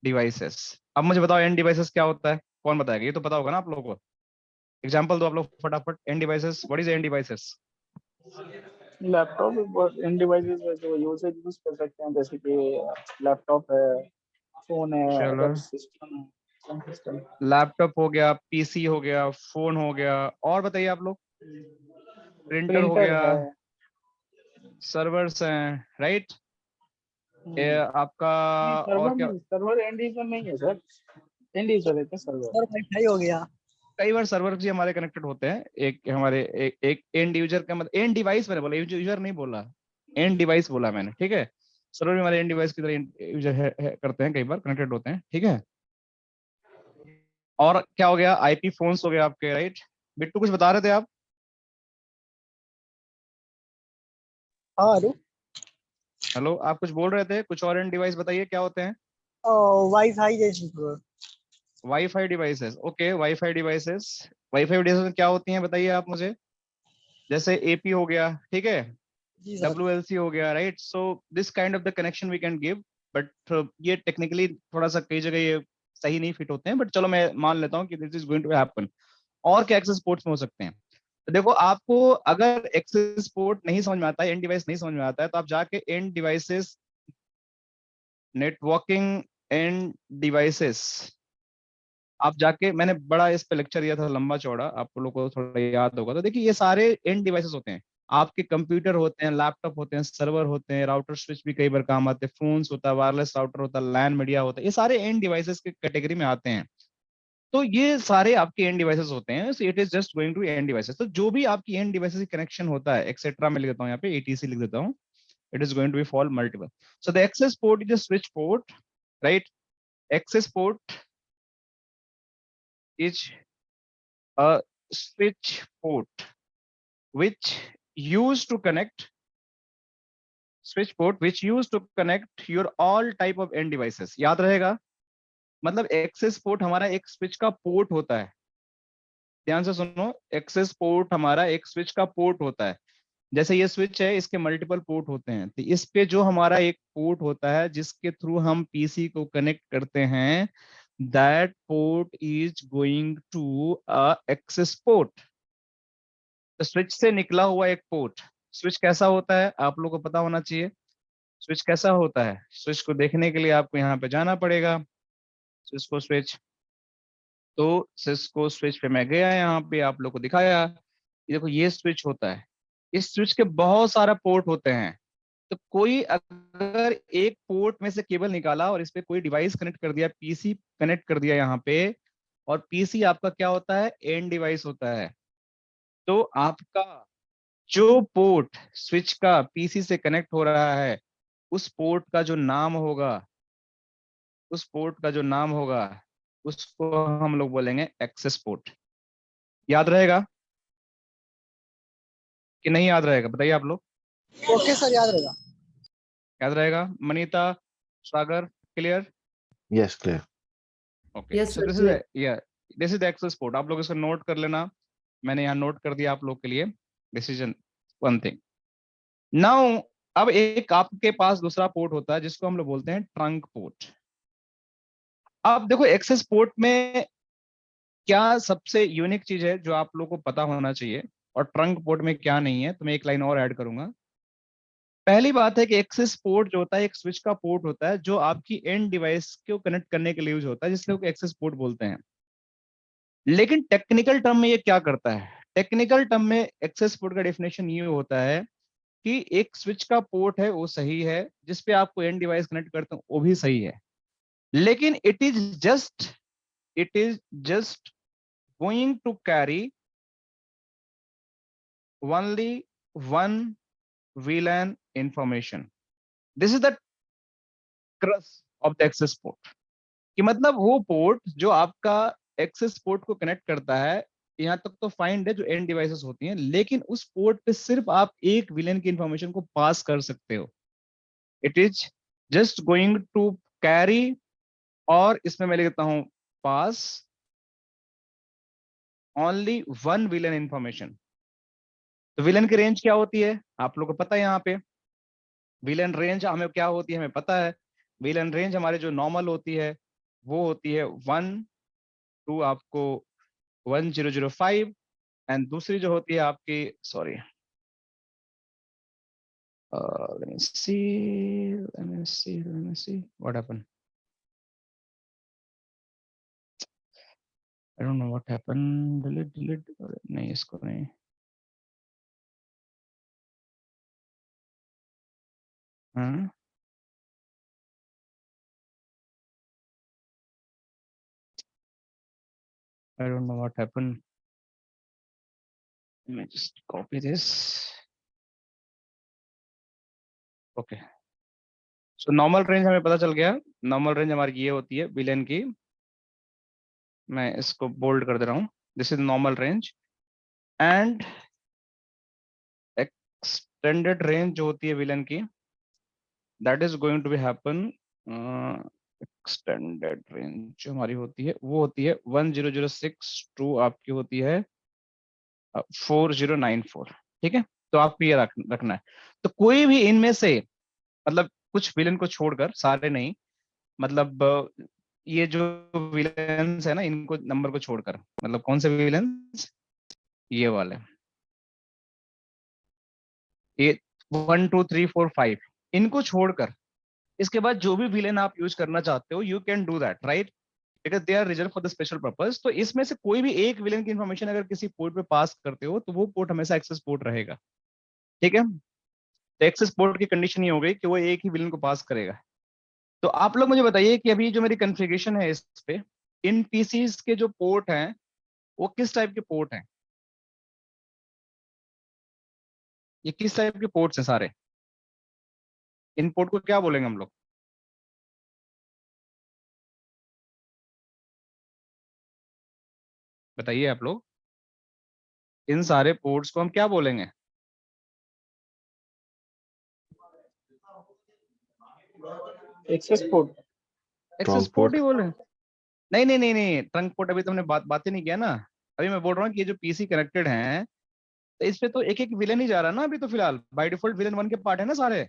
devices. अब मुझे बताओ एंड डिवाइसेस क्या होता है, कौन बताएगा? ये तो पता होगा ना आप लोगों को। एग्जाम्पल दो आप लोग फटाफट, end devices, what is end devices? Laptop बहुत इन डिवाइसेस है जो यूजर यूज कर सकते हैं, जैसे कि लैपटॉप है, फोन है, चलो, अदर सिस्टम है, सब सिस्टम। लैपटॉप हो गया, पीसी हो गया, फोन हो गया, और बताइए आप लोग, प्रिंटर हो प्रिंटर गया, है। सर्वर्स हैं, राइट? आपका नहीं, और सर्वर क्या? नहीं, सर्वर एंड यूजर नहीं है सर, एंड यूजर है क्या सर्वर? और वाईफाई हो गया। कई बार सर्वर भी हमारे कनेक्टेड होते हैं, एक हमारे एक एंड यूजर का मतलब एंड डिवाइस, मैंने बोला यूजर नहीं बोला, एंड डिवाइस बोला मैंने, ठीक है। सर्वर भी हमारे एंड डिवाइस की तरह यूजर करते हैं, कई बार कनेक्टेड होते हैं, ठीक है। और क्या हो गया? आईपी फोन्स हो गया आपके, राइट? बिट्टू कुछ बता रहे थे आप? हाँ अरे, हेलो, आप कुछ बोल रहे थे, कुछ और एंड डिवाइस बताइए क्या होते हैं? वाईफाई जैसे तो। Wifi devices, okay, wifi devices. Wifi devices क्या होती हैं बताइए आप मुझे? जैसे एपी हो गया, ठीक है, जी सर। WLC हो गया, right? So this kind of the connection we can give, but ये टेक्निकली थोड़ा सा कई जगह ये सही नहीं फिट होते हैं, बट चलो मैं मान लेता हूँ कि this is going to happen. और क्या एक्सेस पोर्ट्स में हो सकते हैं? तो देखो, आपको अगर एक्सेस पोर्ट नहीं समझ में आता है, एंड डिवाइस नहीं समझ में आता है, तो आप जाके end devices, networking end devices, आप जाके, मैंने बड़ा इस पे लेक्चर दिया था लंबा चौड़ा, आप लोगों को थोड़ा याद होगा। तो देखिए, ये सारे एंड डिवाइसेस होते हैं, आपके कंप्यूटर होते हैं, लैपटॉप होते हैं, सर्वर होते हैं, राउटर स्विच भी कई बार काम आते हैं, फोन्स होता है, वायरलेस राउटर होता है, लैन मीडिया होता है, ये सारे एंड डिवाइसेस के कैटेगरी में आते हैं। तो ये सारे आपके एंड डिवाइसेस होते हैं, so it is just going to end devices. तो जो भी आपकी एंड डिवाइसेस की कनेक्शन होता है, एक्सेट्रा मैं लिख देता हूँ यहाँ पे, एटीसी लिख देता हूँ, it is going to be fall multiple. So the access port is a switch port, right? Access port is a switch port which used to connect switch port which used to connect your all type of end devices। याद रहेगा, मतलब एक्सेस पोर्ट हमारा एक स्विच का पोर्ट होता है, ध्यान से सुनो, एक्सेस पोर्ट हमारा एक स्विच का पोर्ट होता है। जैसे ये स्विच है, इसके मल्टीपल पोर्ट होते हैं, तो इस पे जो हमारा एक पोर्ट होता है जिसके थ्रू हम पीसी को कनेक्ट करते हैं, that port is going to a access port. तो स्विच से निकला हुआ एक पोर्ट, स्विच कैसा होता है आप लोगों को पता होना चाहिए। स्विच कैसा होता है? स्विच को देखने के लिए आपको यहाँ पे जाना पड़ेगा, सिस्को स्विच। तो सिस्को स्विच पे मैं गया, यहाँ पे आप लोग को दिखाया, ये देखो ये स्विच होता है। इस स्विच के बहुत सारा पोर्ट होते हैं, तो कोई अगर एक पोर्ट में से केबल निकाला और इस पे कोई डिवाइस कनेक्ट कर दिया, पीसी कनेक्ट कर दिया यहाँ पे, और पीसी आपका क्या होता है? एंड डिवाइस होता है। तो आपका जो पोर्ट स्विच का पीसी से कनेक्ट हो रहा है, उस पोर्ट का जो नाम होगा, उस पोर्ट का जो नाम होगा, उसको हम लोग बोलेंगे एक्सेस पोर्ट। याद रहेगा कि नहीं याद रहेगा? बताइए आप लोग। ओके सर, याद रहेगा। याद रहेगा? Manita, Sagar, clear? Yes, clear. Okay, Yes, so sir. This is, या this is the access port. आप लोग इसको नोट कर लेना, मैंने यहाँ नोट कर दिया आप लोग के लिए। This is one thing. Now, अब एक आपके पास दूसरा पोर्ट होता है जिसको हम लोग बोलते हैं ट्रंक पोर्ट। अब देखो, एक्सेस पोर्ट में क्या सबसे यूनिक चीज है जो आप लोग को पता होना चाहिए, और ट्रंक पोर्ट में क्या नहीं है, तो मैं एक लाइन और ऐड करूंगा। पहली बात है कि एक्सेस पोर्ट जो होता है एक स्विच का पोर्ट होता है जो आपकी एंड डिवाइस को कनेक्ट करने के लिए यूज होता है, जिसको एक्सेस पोर्ट बोलते हैं। लेकिन टेक्निकल टर्म में ये क्या करता है? टेक्निकल टर्म में एक्सेस पोर्ट का डेफिनेशन ये होता है कि एक स्विच का पोर्ट है वो सही है, जिसपे आपको एंड डिवाइस कनेक्ट करते हैं वो भी सही है, लेकिन it is just going to carry only one VLAN information. This is the crux of the access port, कि मतलब वो पोर्ट जो आपका एक्सेस पोर्ट को कनेक्ट करता है, यहाँ तक तो फाइंड है जो एंड डिवाइसेस होती हैं, लेकिन उस पोर्ट पे सिर्फ आप एक विलेन की इंफॉर्मेशन को पास कर सकते हो। It is just going to carry, और इसमें मैं लिखता हूं pass only one VLAN information. तो विलेन की रेंज क्या होती है आप लोगों को पता है, यहाँ पे विलेन रेंज हमें क्या होती है हमें पता है। विलेन रेंज हमारे जो नॉर्मल होती है वो होती है 1 to आपको 1005, एंड दूसरी जो होती है आपकी, sorry, let me see what happened. I don't know what happened. delete नहीं, इसको नहीं। हाँ, I don't know what happened. Let me just copy this. Okay. So normal range हमें पता चल गया। नॉर्मल रेंज हमारी ये होती है विलेन की, मैं इसको बोल्ड कर दे रहा हूँ। This is normal range, and extended range जो होती है विलेन की, that is going to be happen. Extended range जो हमारी होती है वो होती है 1006 टू आपकी होती है 4094। ठीक है, तो आपको ये रखना है। तो कोई भी इनमें से, मतलब कुछ विलेन को छोड़कर, सारे नहीं, मतलब ये जो विलेंस है ना, इनको नंबर को छोड़कर, मतलब कौन से विलेंस, ये वाले, ये 1 2 3 4 5, इनको छोड़कर इसके बाद जो भी विलेन आप यूज करना चाहते हो, you can do that, right, because they are reserve for the special purpose. तो इसमें से कोई भी एक विलेन की इंफॉर्मेशन अगर किसी पोर्ट पे पास करते हो तो वो पोर्ट हमेशा एक्सेस पोर्ट रहेगा। ठीक है, तो एक्सेस पोर्ट की कंडीशन ये हो गई कि वो एक ही विलेन को पास करेगा। तो आप लोग मुझे बताइए कि अभी जो मेरी कॉन्फ़िगरेशन है इस पे, इन पीसीज के जो पोर्ट हैं वो किस टाइप के पोर्ट हैं, ये किस टाइप के पोर्ट्स हैं सारे, इन पोर्ट को क्या बोलेंगे हम लोग, बताइए आप लोग, इन सारे पोर्ट्स को हम क्या बोलेंगे? Access port. Access Trunk port port. ही बोले? नहीं नहीं नहीं नहीं, ट्रंक पोर्ट अभी तुमने बात ही नहीं किया ना। अभी मैं बोल रहा हूँ कि ये जो पीसी कनेक्टेड हैं, तो इस पे तो एक एक विलेन ही जा रहा है ना अभी, तो फिलहाल बाय डिफॉल्ट विलेन 1 के पार्ट है ना सारे,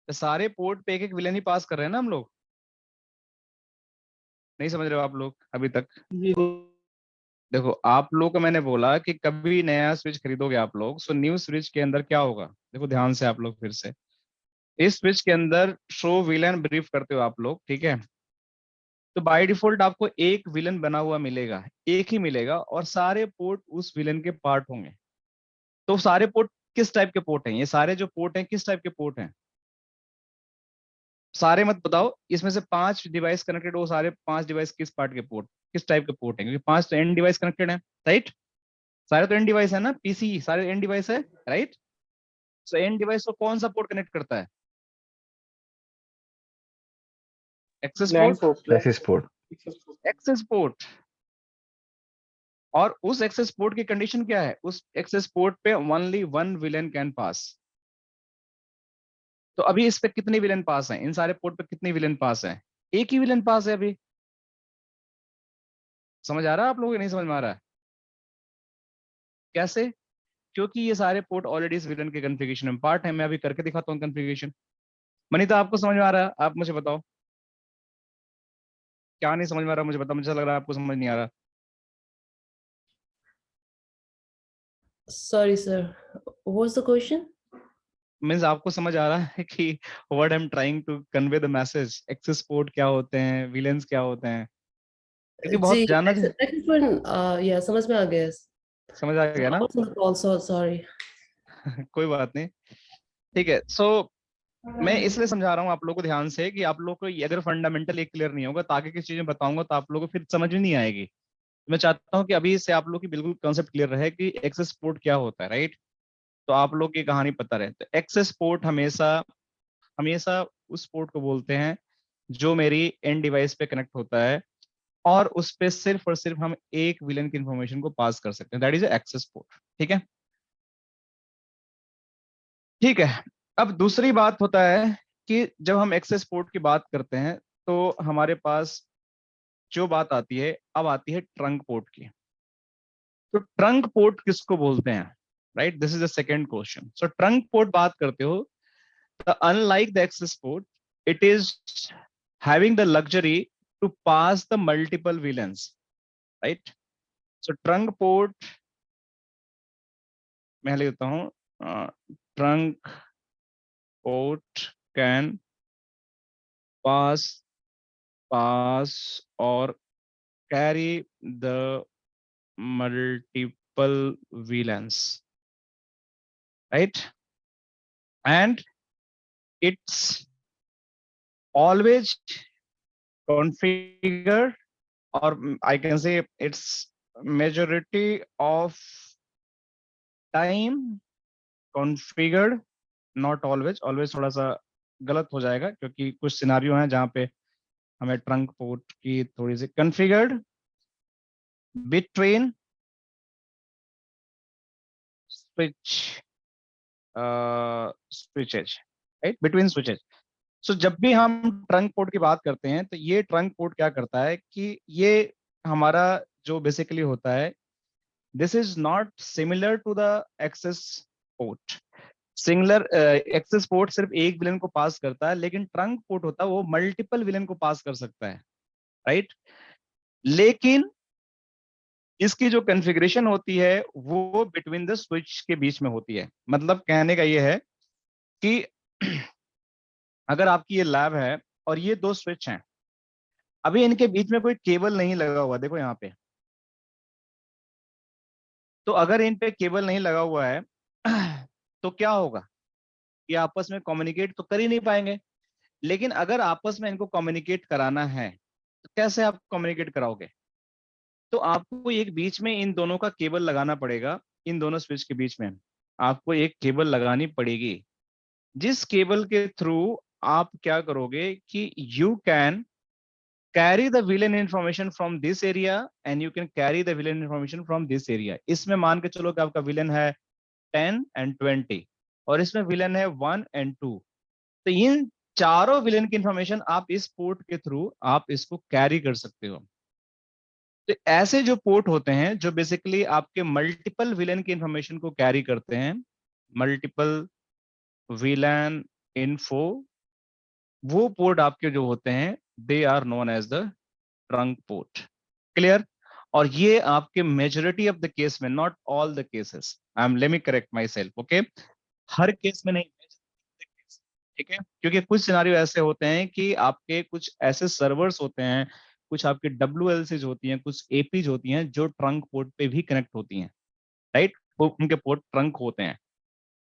तो सारे पोर्ट पे एक एक विलेन ही पास कर रहे हैं ना हम लोग। नहीं समझ रहे हो आप लोग अभी तक? जी देखो आप लोग को मैंने बोला कि कभी नया स्विच खरीदोगे आप लोग, सो न्यू स्विच के अंदर क्या होगा, देखो ध्यान से आप लोग फिर से, इस स्विच के अंदर शो विलन ब्रीफ करते हो आप लोग, ठीक है, तो बाय डिफॉल्ट आपको एक विलन बना हुआ मिलेगा, एक ही मिलेगा, और सारे पोर्ट उस विलन के पार्ट होंगे। तो सारे पोर्ट किस टाइप के पोर्ट हैं, ये सारे जो पोर्ट हैं किस टाइप के पोर्ट हैं, सारे मत बताओ, इसमें से 5 डिवाइस कनेक्टेड, वो सारे 5 डिवाइस किस पार्ट के पोर्ट, किस टाइप के पोर्ट हैं, क्योंकि 5 तो एंड डिवाइस कनेक्टेड है, राइट, सारे तो एंड डिवाइस है ना, पीसी सारे एंड डिवाइस है, राइट। सो एंड डिवाइस को कौन सा पोर्ट कनेक्ट करता है? Access land port, port. Access port. Access port. और उस एक्सेस पोर्ट की कंडीशन क्या है, उस एक्सेस पोर्ट पे only one VLAN can pass. तो अभी इस पे कितने विलेन पास हैं, इन सारे पोर्ट पे कितने विलेन पास हैं? एक ही विलेन पास है अभी। समझ आ रहा है आप लोगों को, नहीं समझ में आ रहा है? कैसे? क्योंकि ये सारे पोर्ट ऑलरेडी इस विलेन के कॉन्फ़िगरेशन में पार्ट है। मैं अभी करके दिखाता हूँ कॉन्फ़िगरेशन। मनीता आपको समझ में आ रहा है? आप मुझे बताओ क्या नहीं समझ में आ रहा, मुझे बताओ, मुझे लग रहा है आपको समझ नहीं आ रहा। Sorry, sir. What's the question? Means आपको समझ आ रहा है कि what I am trying to convey the message, access port क्या होते हैं, विलेंस क्या होते हैं, क्योंकि बहुत जी, जाना एक्सेप्शन, या समझ में आ गया। समझ आ गया ना? Also, sorry. कोई बात नहीं, ठीक है। सो मैं इसलिए समझा रहा हूँ आप लोगों को ध्यान से कि आप लोग को ये अगर फंडामेंटल एक क्लियर नहीं होगा तो आगे की चीजें बताऊंगा तो आप लोगों को फिर समझ में नहीं आएगी। मैं चाहता हूँ कि अभी से आप लोग की बिल्कुल कॉन्सेप्ट क्लियर रहे कि एक्सेस पोर्ट क्या होता है, राइट। तो आप लोग की कहानी पता रहे, तो एक्सेस पोर्ट हमेशा हमेशा उस पोर्ट को बोलते हैं जो मेरी एंड डिवाइस पे कनेक्ट होता है, और उस पे सिर्फ और सिर्फ हम एक विलेन की इंफॉर्मेशन को पास कर सकते हैं, दैट इज एक्सेस पोर्ट। ठीक है, ठीक है। अब दूसरी बात होता है कि जब हम एक्सेस पोर्ट की बात करते हैं तो हमारे पास जो बात आती है, अब आती है ट्रंक पोर्ट की। तो ट्रंक पोर्ट किसको बोलते हैं, right? This is the second question. So trunk port बात करते हो, unlike the access port, it is having the luxury to pass the multiple VLANs, right? So trunk port मैं लिख देता हूं, trunk port can pass or carry the multiple VLANs, right? And it's always configured, or I can say it's majority of time configured, not always. Always थोड़ा सा गलत हो जाएगा क्योंकि कुछ सिनारियो हैं जहां पे हमें ट्रंक पोर्ट की थोड़ी सी configured between switches, right? Between switches. सो जब भी हम ट्रंक पोर्ट की बात करते हैं तो ये ट्रंक पोर्ट क्या करता है कि ये हमारा जो बेसिकली होता है, this is not similar to the access port. Singular access port सिर्फ एक विलेन को पास करता है, लेकिन ट्रंक पोर्ट होता है वो मल्टीपल विलेन को पास कर सकता है, राइट? लेकिन इसकी जो कॉन्फ़िगरेशन होती है वो बिटवीन द स्विच के बीच में होती है। मतलब कहने का ये है कि अगर आपकी ये लैब है और ये दो स्विच हैं, अभी इनके बीच में कोई केबल नहीं लगा हुआ, देखो यहाँ पे। तो अगर इन पे केबल नहीं लगा हुआ है तो क्या होगा, ये आपस में कम्युनिकेट तो कर ही नहीं पाएंगे। लेकिन अगर आपस में इनको कम्युनिकेट कराना है तो कैसे आप कम्युनिकेट कराओगे? तो आपको एक बीच में इन दोनों का केबल लगाना पड़ेगा, इन दोनों स्विच के बीच में आपको एक केबल लगानी पड़ेगी, जिस केबल के थ्रू आप क्या करोगे कि you can carry the villain information from this area and you can carry the villain information from this area। इसमें मान के चलो कि आपका विलेन है 10 and 20 और इसमें विलेन है 1 and 2। तो इन चारों विलेन की इंफॉर्मेशन आप इस पोर्ट के थ्रू आप इसको कैरी कर सकते हो। तो ऐसे जो पोर्ट होते हैं जो बेसिकली आपके मल्टीपल विलेन की इंफॉर्मेशन को कैरी करते हैं, मल्टीपल विलेन इन्फो, वो पोर्ट आपके जो होते हैं they are known as the trunk port. Clear? और ये आपके मेजोरिटी ऑफ द केस में, not all the cases, let me correct myself, okay, हर केस में नहीं, ठीक है? क्योंकि कुछ सिनारियो ऐसे होते हैं कि आपके कुछ ऐसे सर्वर्स होते हैं, कुछ आपके WLCs होती हैं, कुछ APs होती हैं जो ट्रंक पोर्ट पे भी कनेक्ट होती हैं, राइट? वो उनके पोर्ट ट्रंक होते हैं।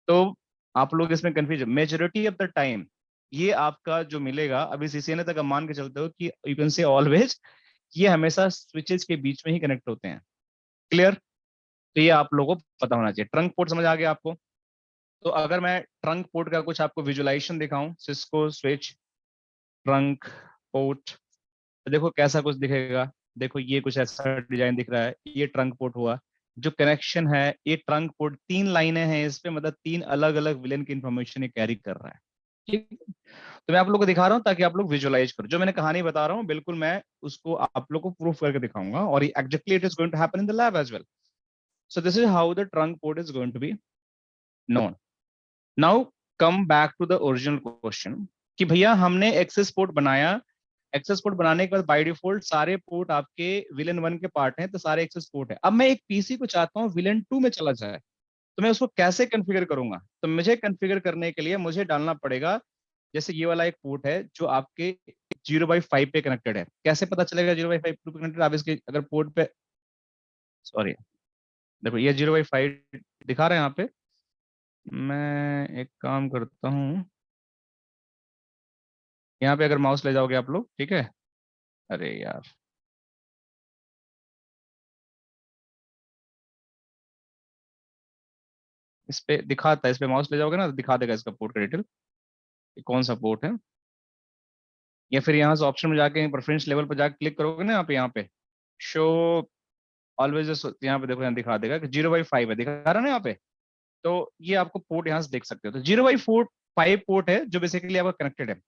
तो आप लोग इसमें confuse, majority of the time ये आपका जो मिलेगा, अभी CCNA तक आप मान के चलते हो कि यू कैन से ऑलवेज, ये हमेशा स्विचेस के बीच में ही कनेक्ट होते हैं। क्लियर? तो ये आप लोगों को पता होना चाहिए। ट्रंक पोर्ट समझ आ गया आपको? तो अगर मैं ट्रंक पोर्ट का कुछ आपको विजुअलाइजेशन दिखाऊं, सिस्को स्विच ट्रंक पोर्ट, तो देखो कैसा कुछ दिखेगा। देखो ये कुछ ऐसा डिजाइन दिख रहा है, ये ट्रंक पोर्ट हुआ। जो कनेक्शन है, ये ट्रंक पोर्ट, 3 लाइनें हैं इस पे, मतलब 3 अलग अलग विलेन की इंफॉर्मेशन ये कैरी कर रहा है। ठीक है? तो मैं आप लोग को दिखा रहा हूं ताकि आप लोग विजुअलाइज करो। जो मैंने कहानी बता रहा हूँ बिल्कुल मैं उसको आप लोग को प्रूफ करके दिखाऊंगा, और exactly it is going to happen in the lab as well. So this is how the trunk port is going to be known. Now come back to the original question कि भैया हमने एक्सेस पोर्ट बनाया, एक्सेस पोर्ट बनाने के बाद बाय डिफॉल्ट सारे पोर्ट आपके विलेन 1 के पार्ट हैं, तो सारे एक्सेस पोर्ट है। अब मैं एक पीसी को चाहता हूँ विलेन 2 में चला जाए, तो मैं उसको कैसे कॉन्फ़िगर करूंगा? तो मुझे कॉन्फ़िगर करने के लिए मुझे डालना पड़ेगा, जैसे ये वाला एक पोर्ट है जो आपके 0/5 पे कनेक्टेड है। कैसे पता चलेगा 0/5 पे कनेक्टेड? आप इसके अगर पोर्ट पे, सॉरी, देखो ये 0/5 दिखा रहे हैं यहाँ पे। मैं एक काम करता हूँ, यहाँ पे अगर माउस ले जाओगे आप लोग, ठीक है? अरे यार, इस पे दिखाता है, इस पे माउस ले जाओगे ना तो दिखा देगा इसका पोर्ट का डिटेल, कौन सा पोर्ट है। या फिर यहाँ से ऑप्शन में जाके प्रेफरेंस लेवल पर जाके क्लिक करोगे ना, आप यहाँ पे शो ऑलवेज, यहाँ पे देखो, यहाँ दिखा देगा कि 0/5 है, दिखा रहा है ना यहाँ पे। तो ये आपको पोर्ट यहाँ से देख सकते हो। तो 0/5 पोर्ट है जो बेसिकली आपका कनेक्टेड है।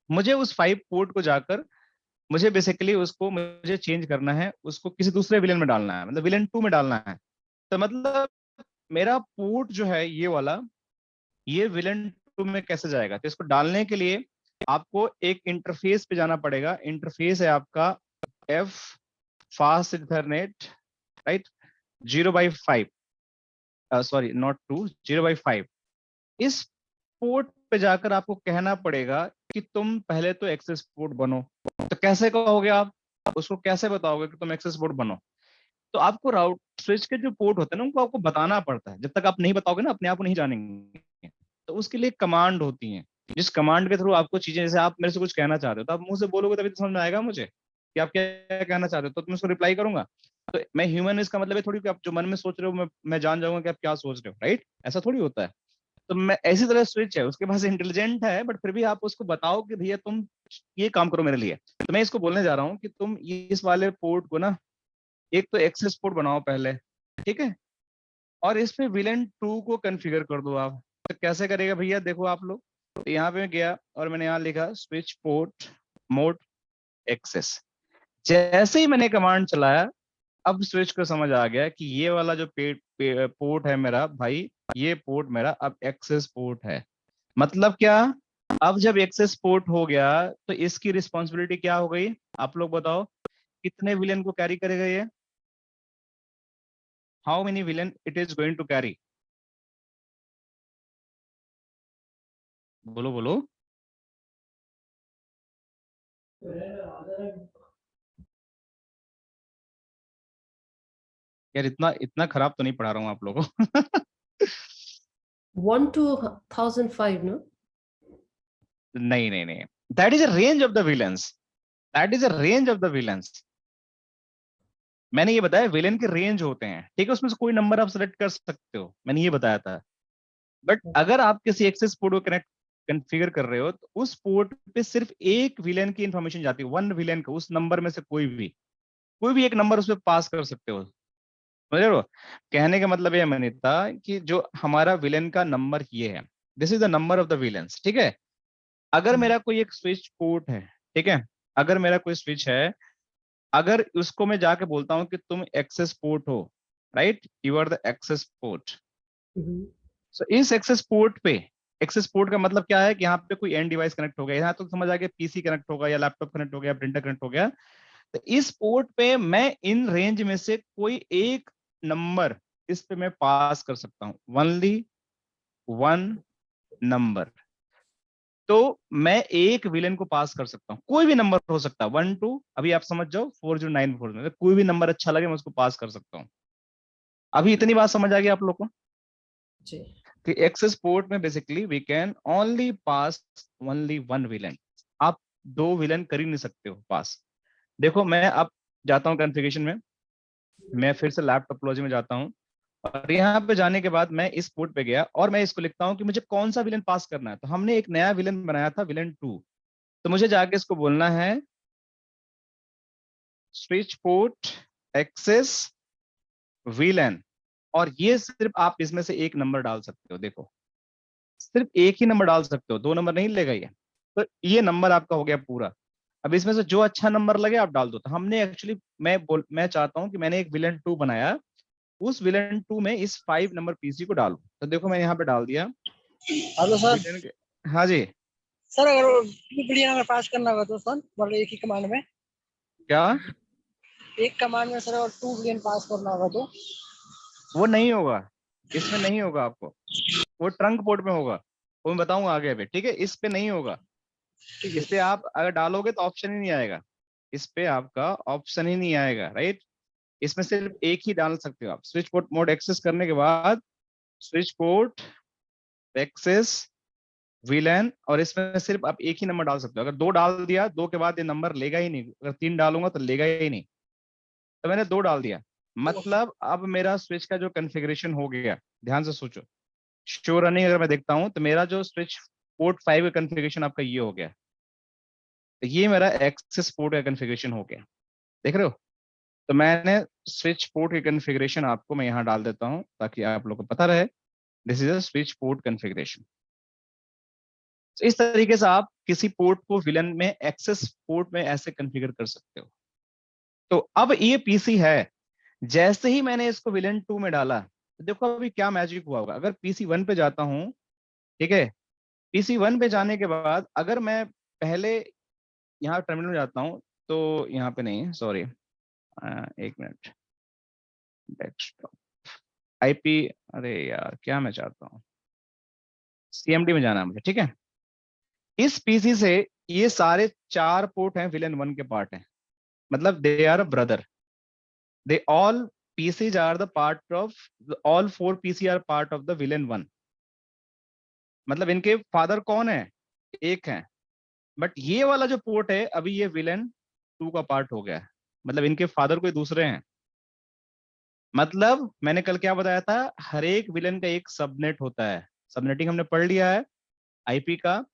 मुझे उस 5 पोर्ट को जाकर मुझे बेसिकली उसको मुझे चेंज करना है, उसको किसी दूसरे विलेन में डालना है, मतलब विलेन 2 में डालना है। तो मतलब मेरा पोर्ट जो है ये वाला, ये विलेन 2 में कैसे जाएगा? तो इसको डालने के लिए आपको एक इंटरफेस पे जाना पड़ेगा। इंटरफेस है आपका F fast Ethernet, right, 0/5, sorry not 2, 0/5। इस पोर्ट पे जाकर आपको कहना पड़ेगा कि तुम पहले तो एक्सेस पोर्ट बनो। तो कैसे कहोगे आप? उसको कैसे बताओगे कि तुम एक्सेस पोर्ट बनो? तो आपको राउट स्विच के जो पोर्ट होते हैं ना, उनको आपको बताना पड़ता है। जब तक आप नहीं बताओगे ना, अपने आप को नहीं जानेंगे। तो उसके लिए कमांड होती है, जिस कमांड के थ्रू आपको चीजें, जैसे आप मेरे से कुछ कहना चाहते हो तो आप मुंह से बोलोगे तभी तो समझ में आएगा मुझे कि आप क्या कहना चाहते हो, तो मैं उसको रिप्लाई करूंगा। तो मैं ह्यूमन, इसका मतलब है थोड़ी कि आप जो मन में सोच रहे हो मैं जान जाऊंगा कि आप क्या सोच रहे हो, राइट? ऐसा थोड़ी होता है। तो मैं ऐसी तरह स्विच है, उसके पास इंटेलिजेंट है, बट फिर भी आप उसको बताओ कि भैया तुम ये काम करो मेरे लिए। तो मैं इसको बोलने जा रहा हूँ कि तुम इस वाले पोर्ट को ना एक तो एक्सेस पोर्ट बनाओ पहले, ठीक है, और इस पे विलेन 2 को कॉन्फ़िगर कर दो आप। तो कैसे करेगा भैया? देखो आप लोग, तो यहाँ पे मैं गया और मैंने यहाँ लिखा स्विच पोर्ट मोड एक्सेस। जैसे ही मैंने कमांड चलाया, अब स्विच को समझ आ गया कि ये वाला जो पोर्ट है मेरा भाई, ये पोर्ट मेरा अब एक्सेस पोर्ट है। मतलब क्या? अब जब एक्सेस पोर्ट हो गया तो इसकी रिस्पॉन्सिबिलिटी क्या हो गई? आप लोग बताओ, कितने विलेन को कैरी करेगा ये? How many VLAN it is going to carry? बोलो बोलो। यार इतना इतना खराब तो नहीं पढ़ा रहा हूँ आप लोगों को। 1 to 1005, no? नहीं नहीं नहीं, that is a range of the VLANs, that is a range of the VLANs. मैंने ये बताया विलेन के रेंज होते हैं, ठीक है, उसमें से कोई नंबर आप सेलेक्ट कर सकते हो, मैंने ये बताया था। बट अगर आप किसी एक्सेस पोर्ट को कनेक्ट कॉन्फ़िगर कर रहे हो तो उस पोर्ट पे सिर्फ एक विलेन की इंफॉर्मेशन जाती है, वन विलेन का, उस नंबर में से कोई भी एक नंबर उस पर पास कर सकते हो। समझ रहे हो? कहने का मतलब ये मनीता कि जो हमारा विलेन का नंबर ये है, this is the number of the VLANs, ठीक है। अगर मेरा कोई एक स्विच पोर्ट है, ठीक है, अगर मेरा कोई स्विच है, अगर उसको मैं जाके बोलता हूँ कि तुम एक्सेस पोर्ट हो, right, you are the access port. Mhm. So इस एक्सेस पोर्ट पे, एक्सेस पोर्ट का मतलब क्या है कि यहाँ पे कोई एंड डिवाइस कनेक्ट हो गया, यहाँ तो समझ आ गया पीसी कनेक्ट होगा या लैपटॉप कनेक्ट हो गया, प्रिंटर कनेक्ट हो गया। तो इस पोर्ट पे मैं इन रेंज में से कोई एक नंबर इस पे मैं पास कर सकता हूँ, ओनली वन नंबर। तो मैं एक विलेन को पास कर सकता हूँ, कोई भी नंबर हो सकता है, 1 2, अभी आप समझ जाओ 4094 में कोई भी नंबर अच्छा लगे मैं उसको पास कर सकता हूँ। अभी इतनी बात समझ आ गई आप लोग को जी। कि एक्सेस पोर्ट में basically we can only pass only one VLAN. आप दो विलेन कर ही नहीं सकते हो पास। देखो मैं अब जाता हूँ कॉन्फ़िगरेशन में, मैं फिर से लैब टोपोलॉजी में जाता हूँ, और यहाँ पे जाने के बाद मैं इस पोर्ट पे गया और मैं इसको लिखता हूँ कि मुझे कौन सा विलेन पास करना है। तो हमने एक नया विलेन बनाया था, विलेन 2। तो मुझे जाके इसको बोलना है स्विच पोर्ट एक्सेस विलेन, और ये सिर्फ आप इसमें से एक नंबर डाल सकते हो। देखो सिर्फ एक ही नंबर डाल सकते हो, दो नंबर नहीं लेगा ये। तो ये नंबर आपका हो गया पूरा। अब इसमें से जो अच्छा नंबर लगे आप डाल दो। तो हमने एक्चुअली मैं चाहता हूँ कि मैंने एक विलेन 2 बनाया, उस विलेन 2 में इस 5 नंबर पीसी को डालूं। तो देखो मैंने यहाँ पे डाल दिया हेलो सर। विलेन के। हाँ जी। सर अगर बढ़िया में पास करना होगा तो सर मतलब एक ही कमांड में, क्या? एक कमांड में सर और 2 बिलियन पास करना होगा तो वो नहीं होगा, इसमें नहीं होगा आपको, वो ट्रंक पोर्ट में होगा, वो मैं बताऊंगा आगे अभी, ठीक है। इस पे नहीं होगा, ठीक इस है। पे आप अगर डालोगे तो ऑप्शन ही नहीं आएगा, इस पे आपका ऑप्शन ही नहीं आएगा, राइट। इसमें सिर्फ एक ही डाल सकते हो आप। स्विच पोर्ट मोड एक्सेस करने के बाद स्विच पोर्ट एक्सेस विलेन, और इसमें सिर्फ आप एक ही नंबर डाल सकते हो। अगर दो डाल दिया, दो के बाद ये नंबर लेगा ही नहीं, अगर तीन डालूंगा तो लेगा ही नहीं। तो मैंने दो डाल दिया, मतलब अब मेरा स्विच का जो कॉन्फ़िगरेशन हो गया, ध्यान से सोचो। शो रनिंग अगर मैं देखता हूं तो मेरा जो स्विच पोर्ट 5 का कॉन्फ़िगरेशन आपका ये हो गया। तो ये मेरा एक्सेस पोर्ट का कॉन्फ़िगरेशन हो गया, देख रहे हो। तो मैंने स्विच पोर्ट की कॉन्फ़िगरेशन आपको मैं यहाँ डाल देता हूँ ताकि आप लोगों को पता रहे, this is a switch port configuration. तो इस तरीके से आप किसी पोर्ट को विलन में एक्सेस पोर्ट में ऐसे कॉन्फ़िगर कर सकते हो। तो अब ये पीसी है, जैसे ही मैंने इसको विलन 2 में डाला, तो देखो अभी क्या मैजिक हुआ होगा। अगर पीसी 1 पे जाता हूँ, ठीक है, पीसी 1 पे जाने के बाद अगर मैं पहले यहाँ टर्मिनल में जाता हूँ, तो यहाँ पे नहीं, सॉरी, 1 मिनट, डेस्कटॉप, आईपी, अरे यार क्या मैं चाहता हूँ, सीएमडी में जाना है मुझे, ठीक है। इस पीसी से ये सारे 4 पोर्ट हैं विलन 1 के पार्ट हैं, मतलब they are a brother, they all PCs are the part of, all 4 PC are part of the villain 1। मतलब इनके फादर कौन है, एक है, बट ये वाला जो पोर्ट है अभी ये विलेन 2 का पार्ट हो गया है, मतलब इनके फादर कोई दूसरे हैं। मतलब मैंने कल क्या बताया था, हर एक विलेन का एक सबनेट होता है, सबनेटिंग हमने पढ़ लिया है आईपी का।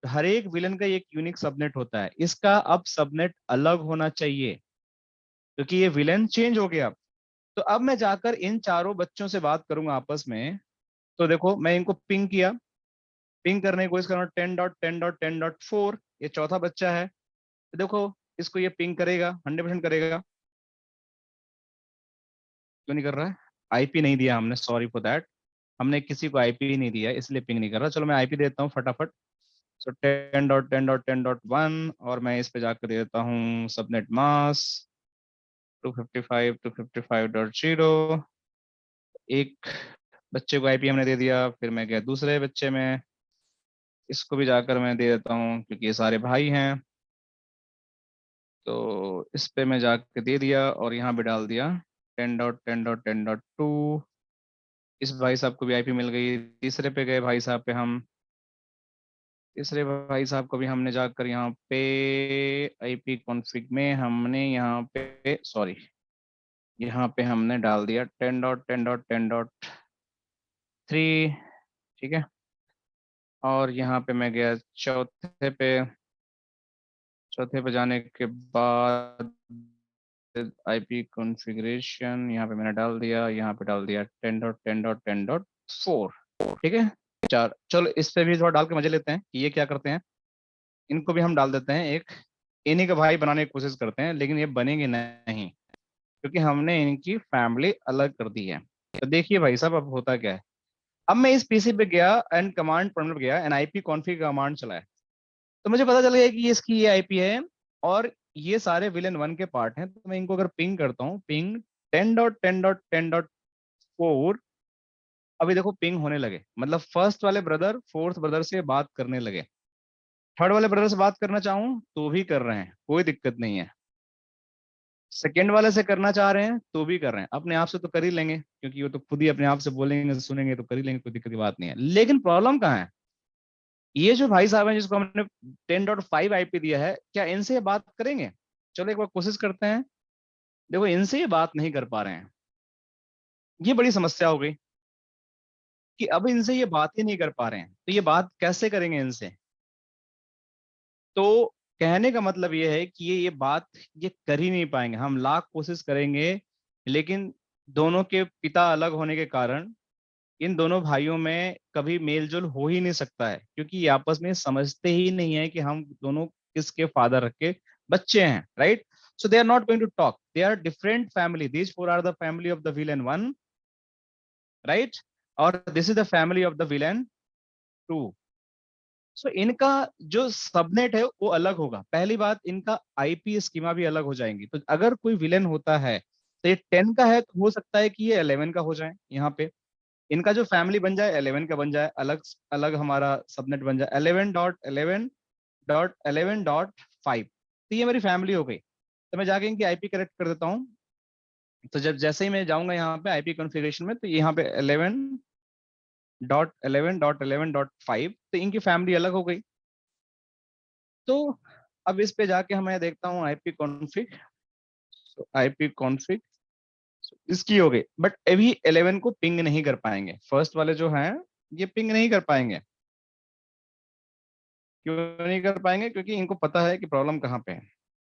तो हर एक विलेन का एक यूनिक सबनेट होता है, इसका अब सबनेट अलग होना चाहिए क्योंकि ये विलेन चेंज हो गया। तो अब मैं जाकर इन चारों बच्चों से बात करूंगा आपस में। तो देखो मैं इनको पिंग किया, पिंग करने की कोशिश कर रहा हूँ 10.10.10.4, ये चौथा बच्चा है। तो देखो इसको ये पिंग करेगा, 100% करेगा। क्यों नहीं कर रहा है, आईपी नहीं दिया हमने, सॉरी फॉर दैट, हमने किसी को आईपी नहीं दिया इसलिए पिंग नहीं कर रहा। चलो मैं आईपी देता हूँ फटाफट। सो 10.10.10.1 और मैं इस पे जाकर दे देता हूँ सबनेट मास 255.255.0। एक बच्चे को आईपी हमने दे दिया, फिर मैं गया दूसरे बच्चे में, इसको भी जाकर मैं दे देता हूँ क्योंकि ये सारे भाई हैं। तो इस पे मैं जाके दे दिया और यहाँ भी डाल दिया 10.10.10.2। इस भाई साहब को भी आईपी मिल गई। तीसरे पे गए भाई साहब पे हम, तीसरे भाई साहब को भी हमने जाकर यहाँ पे आईपी कॉन्फ़िग में हमने यहाँ पे, सॉरी, यहाँ पे हमने डाल दिया 10.10.10.3, ठीक है। और यहाँ पे मैं गया चौथे पे, चौथे पे जाने के बाद आईपी कॉन्फ़िगरेशन यहाँ पे मैंने डाल दिया, यहाँ पे डाल दिया 10.10.10.4, ठीक है। चार, चलो इस पे भी थोड़ा डाल के मजे लेते हैं कि ये क्या करते हैं। इनको भी हम डाल देते हैं एक, इन्हीं का भाई बनाने की कोशिश करते हैं, लेकिन ये बनेंगे नहीं क्योंकि हमने इनकी फैमिली अलग कर दी है। तो देखिए भाई साहब अब होता क्या है। अब मैं इस पीसी पे गया एंड कमांड टर्मिनल पे गया एंड आईपी कॉन्फ़िग कमांड चलाया, तो मुझे पता चल गया कि ये इसकी ये आईपी है और ये सारे विलेन 1 के पार्ट हैं। तो मैं इनको अगर पिंग करता हूँ, पिंग 10.10.10.4, अभी देखो पिंग होने लगे, मतलब फर्स्ट वाले ब्रदर फोर्थ ब्रदर से बात करने लगे, थर्ड वाले ब्रदर से बात करना चाहूँ तो भी कर रहे हैं, कोई दिक्कत नहीं है। सेकेंड वाले से करना चाह रहे हैं तो भी कर रहे हैं, अपने आप से तो कर ही लेंगे क्योंकि वो तो खुद ही अपने आप से बोलेंगे सुनेंगे तो कर ही लेंगे, कोई दिक्कत की बात नहीं है। लेकिन प्रॉब्लम कहाँ है, ये जो भाई साहब हैं जिसको हमने 10.5 आईपी दिया है, क्या इनसे ये बात करेंगे? चलो एक बार कोशिश करते हैं। देखो इनसे ये बात नहीं कर पा रहे हैं, ये बड़ी समस्या हो गई कि अब इनसे ये बात ही नहीं कर पा रहे हैं, तो ये बात कैसे करेंगे इनसे। तो कहने का मतलब ये है कि ये बात ये कर ही नहीं पाएंगे, हम लाख कोशिश करेंगे, लेकिन दोनों के पिता अलग होने के कारण इन दोनों भाइयों में कभी मेलजोल हो ही नहीं सकता है क्योंकि ये आपस में समझते ही नहीं है कि हम दोनों किसके फादर के बच्चे हैं, right. So they are not going to talk, they are different family, these four are the family of the VLAN 1, right, और this is the family of the VLAN 2। So इनका जो सबनेट है वो अलग होगा, पहली बात इनका आईपी स्कीमा भी अलग हो जाएंगी। तो अगर कोई विलेन होता है तो ये 10 का है तो हो सकता है कि ये 11 का हो जाए, यहाँ पे इनका जो फैमिली बन जाए 11 का बन जाए, अलग अलग हमारा सबनेट बन जाए 11.11.11.5। तो ये मेरी फैमिली हो गई। तो मैं जाके इनकी आईपी करेक्ट कर देता हूँ। तो जब जैसे ही मैं जाऊंगा यहाँ पे आईपी कॉन्फ़िगरेशन में, तो यहाँ पे 11.11.11.5, तो इनकी फैमिली अलग हो गई। तो अब इस पे जाके मैं देखता हूँ आईपी कॉन्फ़िग, आईपी कॉन्फ़िग इसकी हो गई, बट अभी 11 को पिंग नहीं कर पाएंगे, फर्स्ट वाले जो हैं ये पिंग नहीं कर पाएंगे। क्यों नहीं कर पाएंगे? क्योंकि इनको पता है कि प्रॉब्लम कहाँ पे है।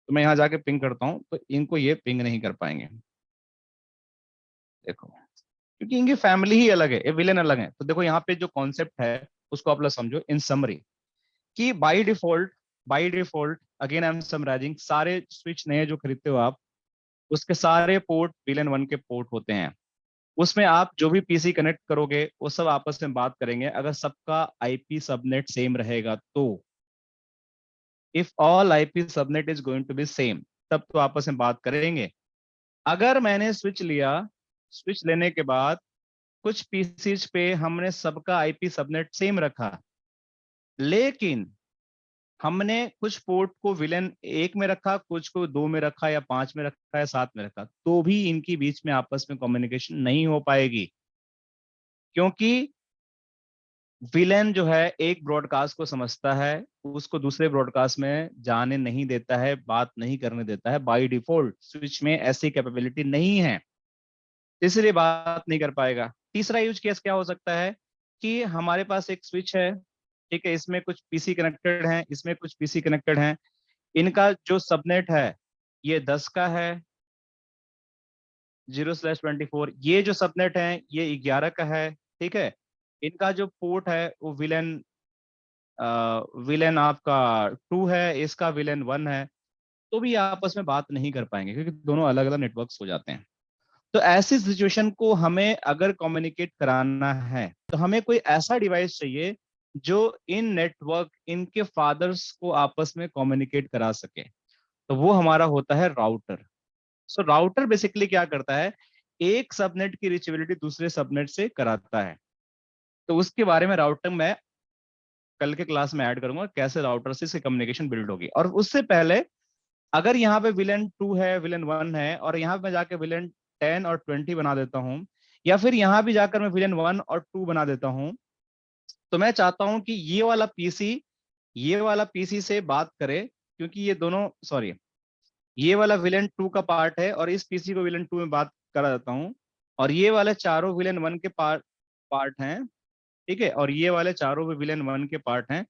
तो मैं यहाँ जाके पिंग करता हूँ तो इनको ये पिंग नहीं कर पाएंगे। देखो, क्योंकि इनकी फैमिली ही अलग है, ये विलेन अलग है। तो देखो यहाँ पे जो कॉन्सेप्ट है उसको आप लोग समझो इन समरी, कि by default again I am summarizing, सारे स्विच नए जो खरीदते हो आप, उसके सारे पोर्ट विलेन 1 के पोर्ट होते हैं। उसमें आप जो भी पीसी कनेक्ट करोगे वो सब आपस में बात करेंगे, अगर सबका आईपी सबनेट सेम रहेगा तो। If all IP subnet is going to be same, तब तो आपस में बात करेंगे। अगर मैंने स्विच लिया, स्विच लेने के बाद कुछ पीसीज पे हमने सबका आईपी सबनेट सेम रखा, लेकिन हमने कुछ पोर्ट को विलेन 1 में रखा, कुछ को 2 में रखा, या 5 में रखा, या 7 में रखा, तो भी इनकी बीच में आपस में कम्युनिकेशन नहीं हो पाएगी। क्योंकि विलेन जो है एक ब्रॉडकास्ट को समझता है, उसको दूसरे ब्रॉडकास्ट में जाने नहीं देता है, बात नहीं करने देता है। बाय डिफॉल्ट स्विच में ऐसी कैपेबिलिटी नहीं है, इसलिए बात नहीं कर पाएगा। तीसरा यूज केस क्या हो सकता है कि हमारे पास एक स्विच है, ठीक है, इसमें कुछ पीसी कनेक्टेड हैं, इसमें कुछ पीसी कनेक्टेड हैं, इनका जो सबनेट है ये 10 का है, 0/24, ये जो सबनेट है ये 11 का है, ठीक है। इनका जो पोर्ट है वो विलेन आपका 2 है, इसका विलेन 1 है, तो भी आपस में बात नहीं कर पाएंगे क्योंकि दोनों अलग अलग नेटवर्क्स हो जाते हैं। तो ऐसी सिचुएशन को हमें अगर कम्युनिकेट कराना है तो हमें कोई ऐसा डिवाइस चाहिए जो इन नेटवर्क, इनके फादर्स को आपस में कम्युनिकेट करा सके, तो वो हमारा होता है राउटर। सो राउटर बेसिकली क्या करता है, एक सबनेट की रीचेबिलिटी दूसरे सबनेट से कराता है। तो उसके बारे में राउटर मैं कल के क्लास में ऐड करूंगा, कैसे राउटर से कम्युनिकेशन बिल्ड होगी। और उससे पहले अगर यहाँ पे विलेन 2 है, विलेन 1 है, और यहाँ पे मैं जाके विलेन 10 और 20 बना देता हूँ, या फिर यहाँ भी जाकर मैं विलेन 1 और 2 बना देता हूँ, तो मैं चाहता हूँ कि ये वाला पीसी से बात करे, क्योंकि ये दोनों, सॉरी, ये वाला विलेन 2 का पार्ट है और इस पीसी को विलेन 2 में बात करा देता हूँ, और ये वाले चारों विलेन 1 के पार्ट हैं, ठीक है, और ये वाले चारों भी विलेन 1 के पार्ट हैं।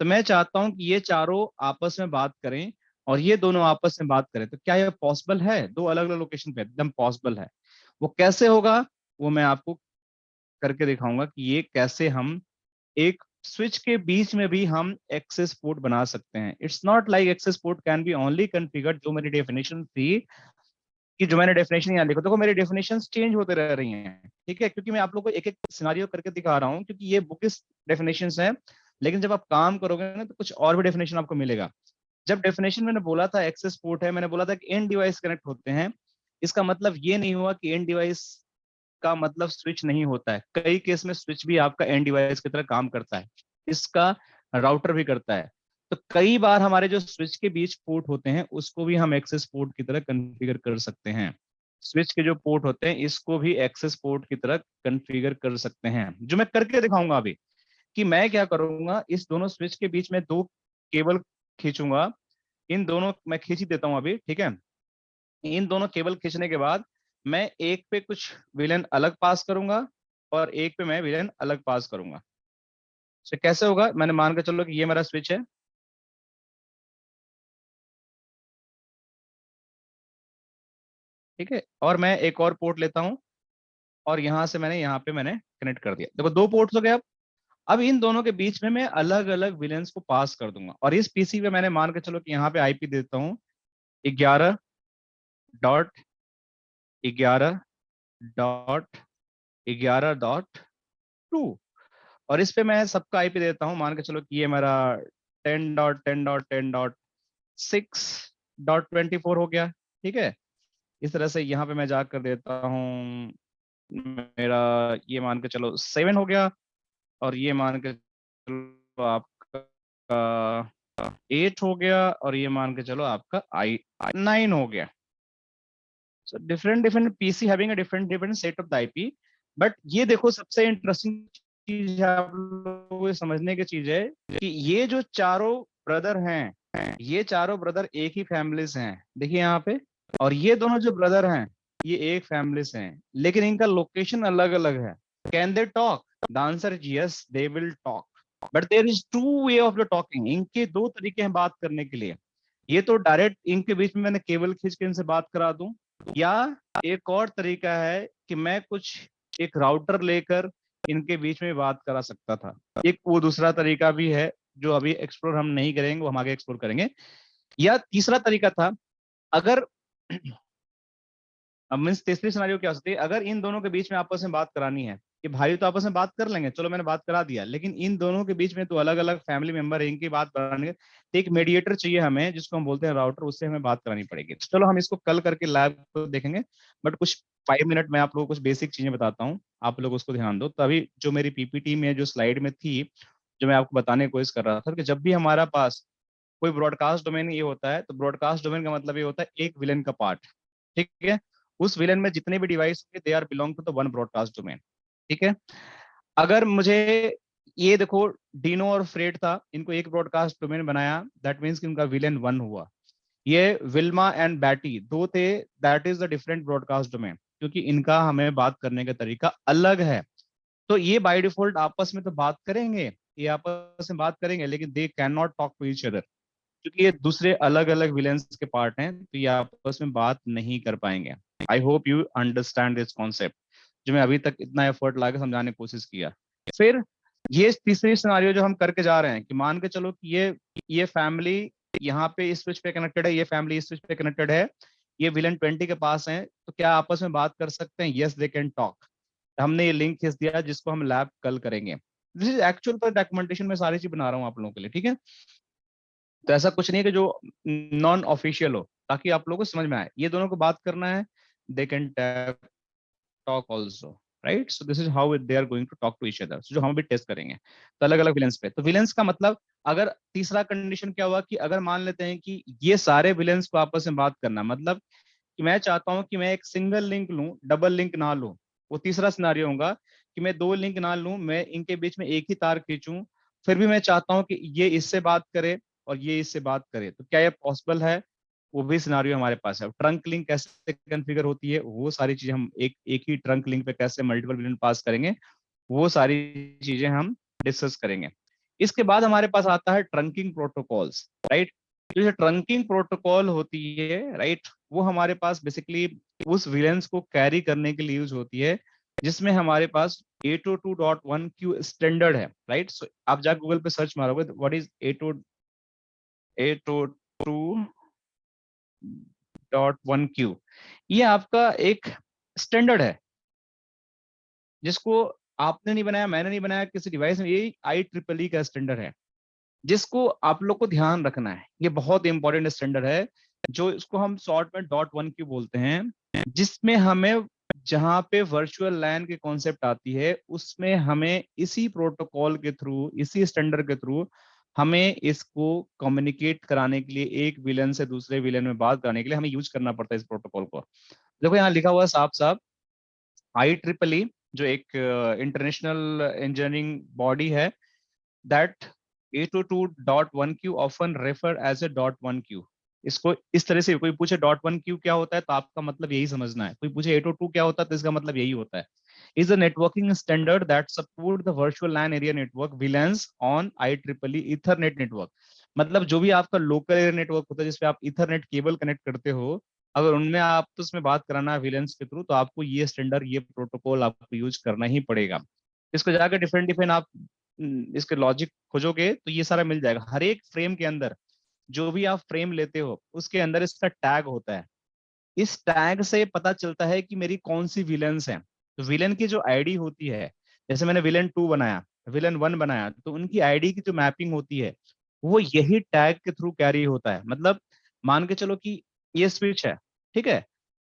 तो मैं चाहता हूं कि ये चारों आपस में बात करें और ये दोनों आपस में बात करें। तो क्या ये पॉसिबल है? दो अलग अलग लोकेशन पे एकदम पॉसिबल है। वो कैसे होगा वो मैं आपको करके दिखाऊंगा कि ये कैसे हम एक स्विच के बीच में भी हम एक्सेस पोर्ट बना सकते हैं। It's not like access port can be only configured, जो मेरी डेफिनेशन थी, कि जो मैंने डेफिनेशन यहाँ लिखा, देखो मेरी डेफिनेशन चेंज होते रह रही हैं, ठीक है, क्योंकि मैं आप लोगों को एक एक सिनारियो करके दिखा रहा हूँ, क्योंकि ये बुकिश डेफिनेशन है, लेकिन जब आप काम करोगे ना तो कुछ और भी डेफिनेशन आपको मिलेगा। जब डेफिनेशन मैंने बोला था एक्सेस पोर्ट है, मैंने बोला था कि एंड डिवाइस कनेक्ट होते हैं, इसका मतलब ये नहीं हुआ कि एंड डिवाइस का मतलब स्विच नहीं होता है। कई केस में स्विच भी आपका एंड डिवाइस की तरह काम करता है, इसका राउटर भी करता है। तो कई बार हमारे जो स्विच के बीच पोर्ट होते हैं उसको भी हम एक्सेस पोर्ट की तरह कॉन्फ़िगर कर सकते हैं। स्विच के जो पोर्ट होते हैं इसको भी एक्सेस पोर्ट की तरह कॉन्फ़िगर कर सकते हैं, जो मैं करके दिखाऊंगा अभी। कि मैं क्या करूंगा, इस दोनों स्विच के बीच में दो केबल खींचूंगा, इन दोनों मैं खींच ही देता हूं अभी, ठीक है। इन दोनों केबल खींचने के बाद मैं एक पे कुछ विलेन अलग पास करूंगा और एक पे मैं विलेन अलग पास करूंगा। तो कैसे होगा, मैंने मान के चलो कि ये मेरा स्विच है, ठीक है, और मैं एक और पोर्ट लेता हूं और यहां से मैंने यहाँ पे मैंने कनेक्ट कर दिया। देखो दो पोर्ट्स हो गए। अब इन दोनों के बीच में मैं अलग अलग विलेंस को पास कर दूंगा, और इस पीसी पे मैंने मान के चलो कि यहाँ पे आईपी देता हूँ 11.11.11.2, और इस पे मैं सबका आईपी देता हूँ, मान के चलो कि ये मेरा 10.10.10.6.24 हो गया, ठीक है। इस तरह से यहाँ पे मैं जाकर देता हूँ मेरा, ये मान के चलो 7 हो गया, और ये मान के चलो आपका 8 हो गया, और ये मान के चलो आपका 9 हो गया। So different PC having a different set of the IP. But ये देखो सबसे इंटरेस्टिंग चीज है, आप लोगों को समझने की चीज है कि ये जो चारों ब्रदर हैं, ये चारों ब्रदर एक ही फैमिली से हैं, देखिए यहाँ पे, और ये दोनों जो ब्रदर हैं ये एक फैमिली से हैं, लेकिन इनका लोकेशन अलग अलग है। Can they talk? The answer is yes, they will talk. But there is two way of the talking, इनके दो तरीके हैं बात करने के लिए। ये तो डायरेक्ट इनके बीच में मैंने केबल खींच के इनसे बात करा दूं, या एक और तरीका है कि मैं कुछ एक राउटर लेकर इनके बीच में बात करा सकता था। एक वो दूसरा तरीका भी है जो अभी एक्सप्लोर हम नहीं करेंगे, वो हम आगे एक्सप्लोर करेंगे। या तीसरा तरीका था, अगर अब मीन्स तीसरी सिनेरियो क्या हो सकती है, अगर इन दोनों के बीच में आपस में बात करानी है कि भाई तो आपस में बात कर लेंगे, चलो मैंने बात करा दिया, लेकिन इन दोनों के बीच में तो अलग अलग फैमिली मेंबर है, इनकी बात करानी है, तो एक मीडिएटर चाहिए हमें, जिसको हम बोलते हैं राउटर, उससे हमें बात करानी पड़ेगी। चलो हम इसको कल करके लाइव को देखेंगे, बट कुछ 5 मिनट में आप लोगों को कुछ बेसिक चीजें बताता हूँ, आप लोग उसको ध्यान दो। तो अभी जो मेरी पीपीटी में जो स्लाइड में थी, जो मैं आपको बताने की कोशिश कर रहा था कि जब भी हमारा पास कोई ब्रॉडकास्ट डोमेन ये होता है, तो ब्रॉडकास्ट डोमेन का मतलब ये होता है एक विलेन का पार्ट, ठीक है। उस विलेन में जितने भी डिवाइस होंगे they are belong to the one broadcast domain, ठीक है। अगर मुझे ये देखो, डीनो और फ्रेड था, इनको एक ब्रॉडकास्ट डोमेन बनाया, दैट मीन्स कि उनका विलेन 1 हुआ। ये विल्मा एंड बैटी दो थे, that is the different broadcast domain, क्योंकि इनका हमें बात करने का तरीका अलग है। तो ये बाय डिफॉल्ट आपस में तो बात करेंगे, ये आपस में बात करेंगे, लेकिन they can not talk to each other, क्योंकि ये दूसरे अलग अलग विलेंस के पार्ट हैं, तो ये आपस में बात नहीं कर पाएंगे। I hope you understand this concept, जो मैं अभी तक इतना एफर्ट लगा के समझाने की कोशिश किया। फिर ये तीसरी सिनेरियो जो हम करके जा रहे हैं कि मान के चलो कि ये फैमिली यहाँ पे इस स्विच पे कनेक्टेड है, ये फैमिली इस स्विच पे कनेक्टेड है, ये विलेन 20 के पास है, तो क्या आपस में बात कर सकते हैं? Yes they can talk. हमने ये लिंक खींच दिया जिसको हम लैब कल करेंगे। दिस इज एक्चुअल पर डॉक्यूमेंटेशन में सारी चीज बना रहा हूँ आप लोगों के लिए, ठीक है। तो ऐसा कुछ नहीं है कि जो नॉन ऑफिशियल हो, ताकि आप लोगों को समझ में आए, ये दोनों को बात करना है, they can talk also, right. So this is how they are going to talk to each other, जो हम भी टेस्ट करेंगे। तो अलग अलग विलेंस पे, तो विलेंस का मतलब, अगर तीसरा कंडीशन क्या हुआ कि अगर मान लेते हैं कि ये सारे विलेंस को आपस में बात करना, मतलब कि मैं चाहता हूं कि मैं एक सिंगल लिंक लूं, डबल लिंक ना लूं, वो तीसरा सिनारियो होगा कि मैं 2 लिंक ना लूं, मैं इनके बीच में एक ही तार खींचूं, फिर भी मैं चाहता हूं कि ये इससे बात करे और ये इससे बात करे, तो क्या ये पॉसिबल है? वो भी सिनारियो हमारे पास है। ट्रंक लिंक कैसे कॉन्फ़िगर होती है, वो सारी चीजें हम एक ही ट्रंक लिंक पे कैसे मल्टीपल विलेन पास करेंगे, वो सारी चीजें हम डिस्कस करेंगे। इसके बाद हमारे पास आता है ट्रंकिंग प्रोटोकॉल्स, राइट। तो ये ट्रंकिंग प्रोटोकॉल होती है, राइट, वो हमारे पास बेसिकली उस विलेंस को कैरी करने के लिए यूज होती है, जिसमें हमारे पास 802.1q स्टैंडर्ड है, राइट। सो आप जाकर गूगल पे सर्च मारोगे, व्हाट इज 802.1q, ये आपका एक स्टैंडर्ड है, जिसको आपने नहीं बनाया, मैंने नहीं बनाया, किसी डिवाइस में, ये IEEE का स्टैंडर्ड है, जिसको आप लोग को ध्यान रखना है। ये बहुत इंपॉर्टेंट स्टैंडर्ड है, जो इसको हम शॉर्ट में .1q बोलते हैं, जिसमें हमें जहां पे वर्चुअल लैन की कॉन्सेप्ट आती है, उसमें हमें इसी प्रोटोकॉल के थ्रू, इसी स्टैंडर्ड के थ्रू हमें इसको कम्युनिकेट कराने के लिए, एक विलेन से दूसरे विलेन में बात कराने के लिए हमें यूज करना पड़ता है इस प्रोटोकॉल को। देखो यहाँ लिखा हुआ है साफ साफ, IEEE जो एक इंटरनेशनल इंजीनियरिंग बॉडी है, that 802.1q often refer as a .1q। इसको इस तरह से कोई पूछे .1q क्या होता है, तो आपका मतलब यही समझना है। कोई पूछे 802 क्या होता है, तो इसका मतलब यही होता है, is a networking standard that support the virtual LAN area network VLANs on IEEE Ethernet network। मतलब जो भी आपका लोकल एरिया नेटवर्क होता है, जिसपे आप इथरनेट केबल कनेक्ट करते हो, अगर उनमें आप तो उसमें बात कराना है विलेंस के थ्रू, तो आपको ये स्टैंडर्ड, ये प्रोटोकॉल आपको यूज करना ही पड़ेगा। इसको जाकर डिफरेंट डिफरेंट आप इसके लॉजिक खोजोगे तो ये सारा मिल जाएगा। हर एक फ्रेम के अंदर, जो भी आप फ्रेम लेते हो, उसके अंदर इसका टैग होता है। इस टैग से पता चलता है कि मेरी कौन सी विलेंस है। तो विलेन की जो आईडी होती है, जैसे मैंने विलेन 2 बनाया, विलेन 1 बनाया, तो उनकी आईडी की जो मैपिंग होती है, वो यही टैग के थ्रू कैरी होता है। मतलब मान के चलो कि ये स्विच है, ठीक है।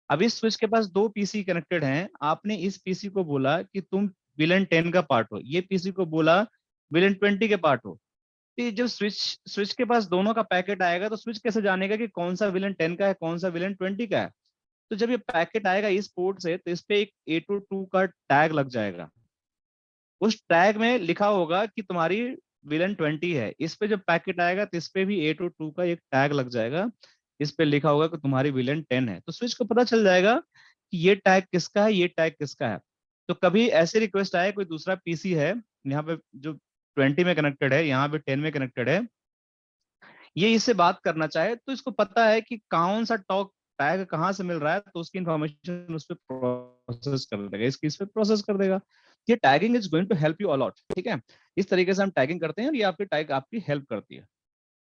अब इस स्विच के पास 2 पीसी कनेक्टेड हैं, आपने इस पीसी को बोला कि तुम विलेन 10 का पार्ट हो, ये पीसी को बोला विलेन 20 के पार्ट हो। तो ये जब स्विच स्विच के पास दोनों का पैकेट आएगा, तो स्विच कैसे जानेगा कि कौन सा विलेन 10 का है, कौन सा विलेन 20 का है? तो जब ये पैकेट आएगा इस पोर्ट से, तो इस पे एक 802 का टैग लग जाएगा। उस टैग में लिखा होगा कि तुम्हारी विलेन 20 है। इस पे जब पैकेट आएगा, तो इस पे भी 802 का एक टैग लग जाएगा, इस पे लिखा होगा कि तुम्हारी विलेन 10 है। तो स्विच को पता चल जाएगा कि ये टैग किसका है, ये टैग किसका है। तो कभी ऐसे रिक्वेस्ट आए, कोई दूसरा पीसी है यहाँ पे जो 20 में कनेक्टेड है, यहाँ पे 10 में कनेक्टेड है, ये इससे बात करना चाहे तो इसको पता है कि कौन सा टैग कहाँ से मिल रहा है, तो उसकी इंफॉर्मेशन उस पर प्रोसेस कर देगा, इसकी इस पे प्रोसेस कर देगा। ये tagging is going to help you a lot, ठीक है। इस तरीके से हम टैगिंग करते हैं और ये आपकी टैग आपकी हेल्प करती है।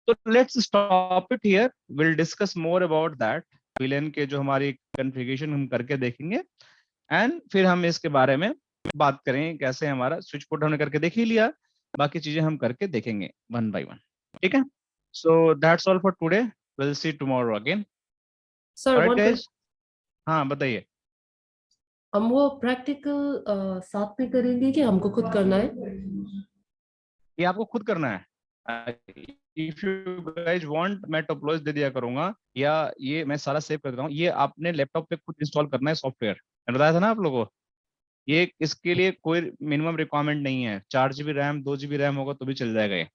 तो let's stop it here, will discuss more about that. Villain के जो हमारी कॉन्फ़िगरेशन हम करके देखेंगे एंड फिर हम इसके बारे में बात करेंगे कैसे हमारा स्विच पोर्ट हमने करके देख ही लिया, बाकी चीजें हम करके देखेंगे वन बाय वन, ठीक है। So that's all for today, will see tomorrow again. Sir alright one guys, हाँ बताइए। हम वो प्रैक्टिकल साथ में करेंगे कि हमको खुद करना है? ये आपको खुद करना है। इफ यू गाइस वांट मैं टोपोलॉजी दे दिया करूंगा, या ये मैं सारा सेव कर देता हूँ, ये आपने लैपटॉप पे खुद इंस्टॉल करना है सॉफ्टवेयर, मैंने बताया था ना आप लोगों को। ये इसके लिए कोई मिनिमम रिक्वायरमेंट नहीं है, 4 GB रैम 2 GB रैम होगा तो भी चल जाएगा ये।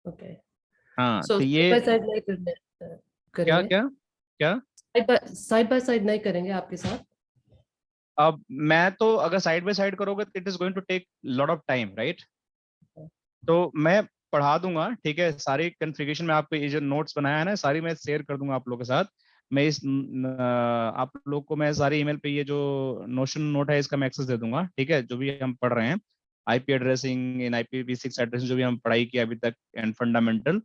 ओके, हाँ सो तो साइड ये बाय साइड नहीं क्या करेंगे? क्या क्या साइड बाय साइड नहीं करेंगे आपके साथ? अब मैं तो अगर साइड बाय साइड करोगे तो it is going to take lot of time, right. तो मैं पढ़ा दूंगा, ठीक है, सारी कॉन्फ़िगरेशन में आपको ये जो नोट्स बनाया है ना सारी मैं शेयर कर दूंगा आप लोगों के साथ। मैं इस आप लोग को मैं सारी ईमेल पे ये जो नोशन नोट है इसका मैं एक्सेस दे दूंगा, ठीक है, जो भी हम पढ़ रहे हैं, आईपी एड्रेसिंग इन IPv6 एड्रेसिंग जो भी हम पढ़ाई की अभी तक एंड फंडामेंटल,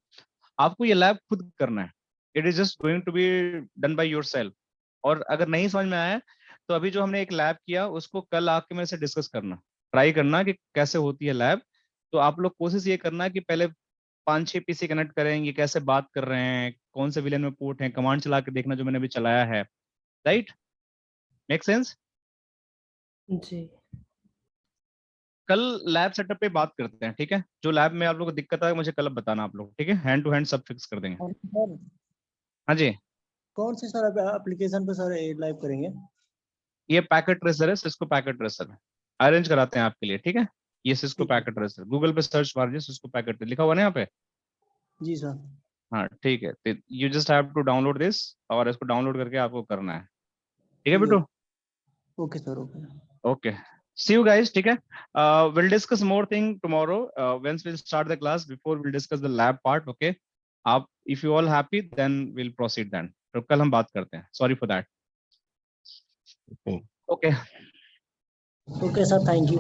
आपको ये लैब खुद करना है। It is just going to be done by yourself. और अगर नहीं समझ में आया तो अभी जो हमने एक लैब किया उसको कल आके मेरे से डिस्कस करना, ट्राई करना कि कैसे होती है लैब। तो आप लोग कोशिश ये करना कि पहले 5-6 पीसी कनेक्ट करें, ये कैसे बात कर रहे हैं, कौन से विलेन में पोर्ट है, कमांड चला के देखना जो मैंने अभी चलाया है, राइट, मेक सेंस। जी कल लैब सेटअप पे बात करते हैं, ठीक है। जो लैब में आप लोगों को दिक्कत आए मुझे कल बताना आप लोग, ठीक है, हैंड टू हैंड सब फिक्स कर देंगे। और सर हाँ जी, कौन सी सर एप्लीकेशन पे सर लाइव करेंगे? ये पैकेट ट्रेसर है, सिस्को पैकेट ट्रेसर अरेंज कराते हैं आपके लिए, ठीक है। ये सिस्को ठीक है। पैकेट ट्रेसर गूगल पे सर्च मारिए, सिस्को पैकेट लिखा हुआ ना यहाँ पे। जी सर। हाँ ठीक है, तो you just have to download this और इसको डाउनलोड करके आपको करना है, ठीक है ठीक है। Bittu. Okay sir, okay. Okay, see you guys, ठीक है। Will discuss more thing tomorrow whence will start the class, before will discuss the lab part, okay. आप if you all happy then will proceed then, तो कल हम बात करते हैं, sorry for that. Okay. Okay okay sir, thank you.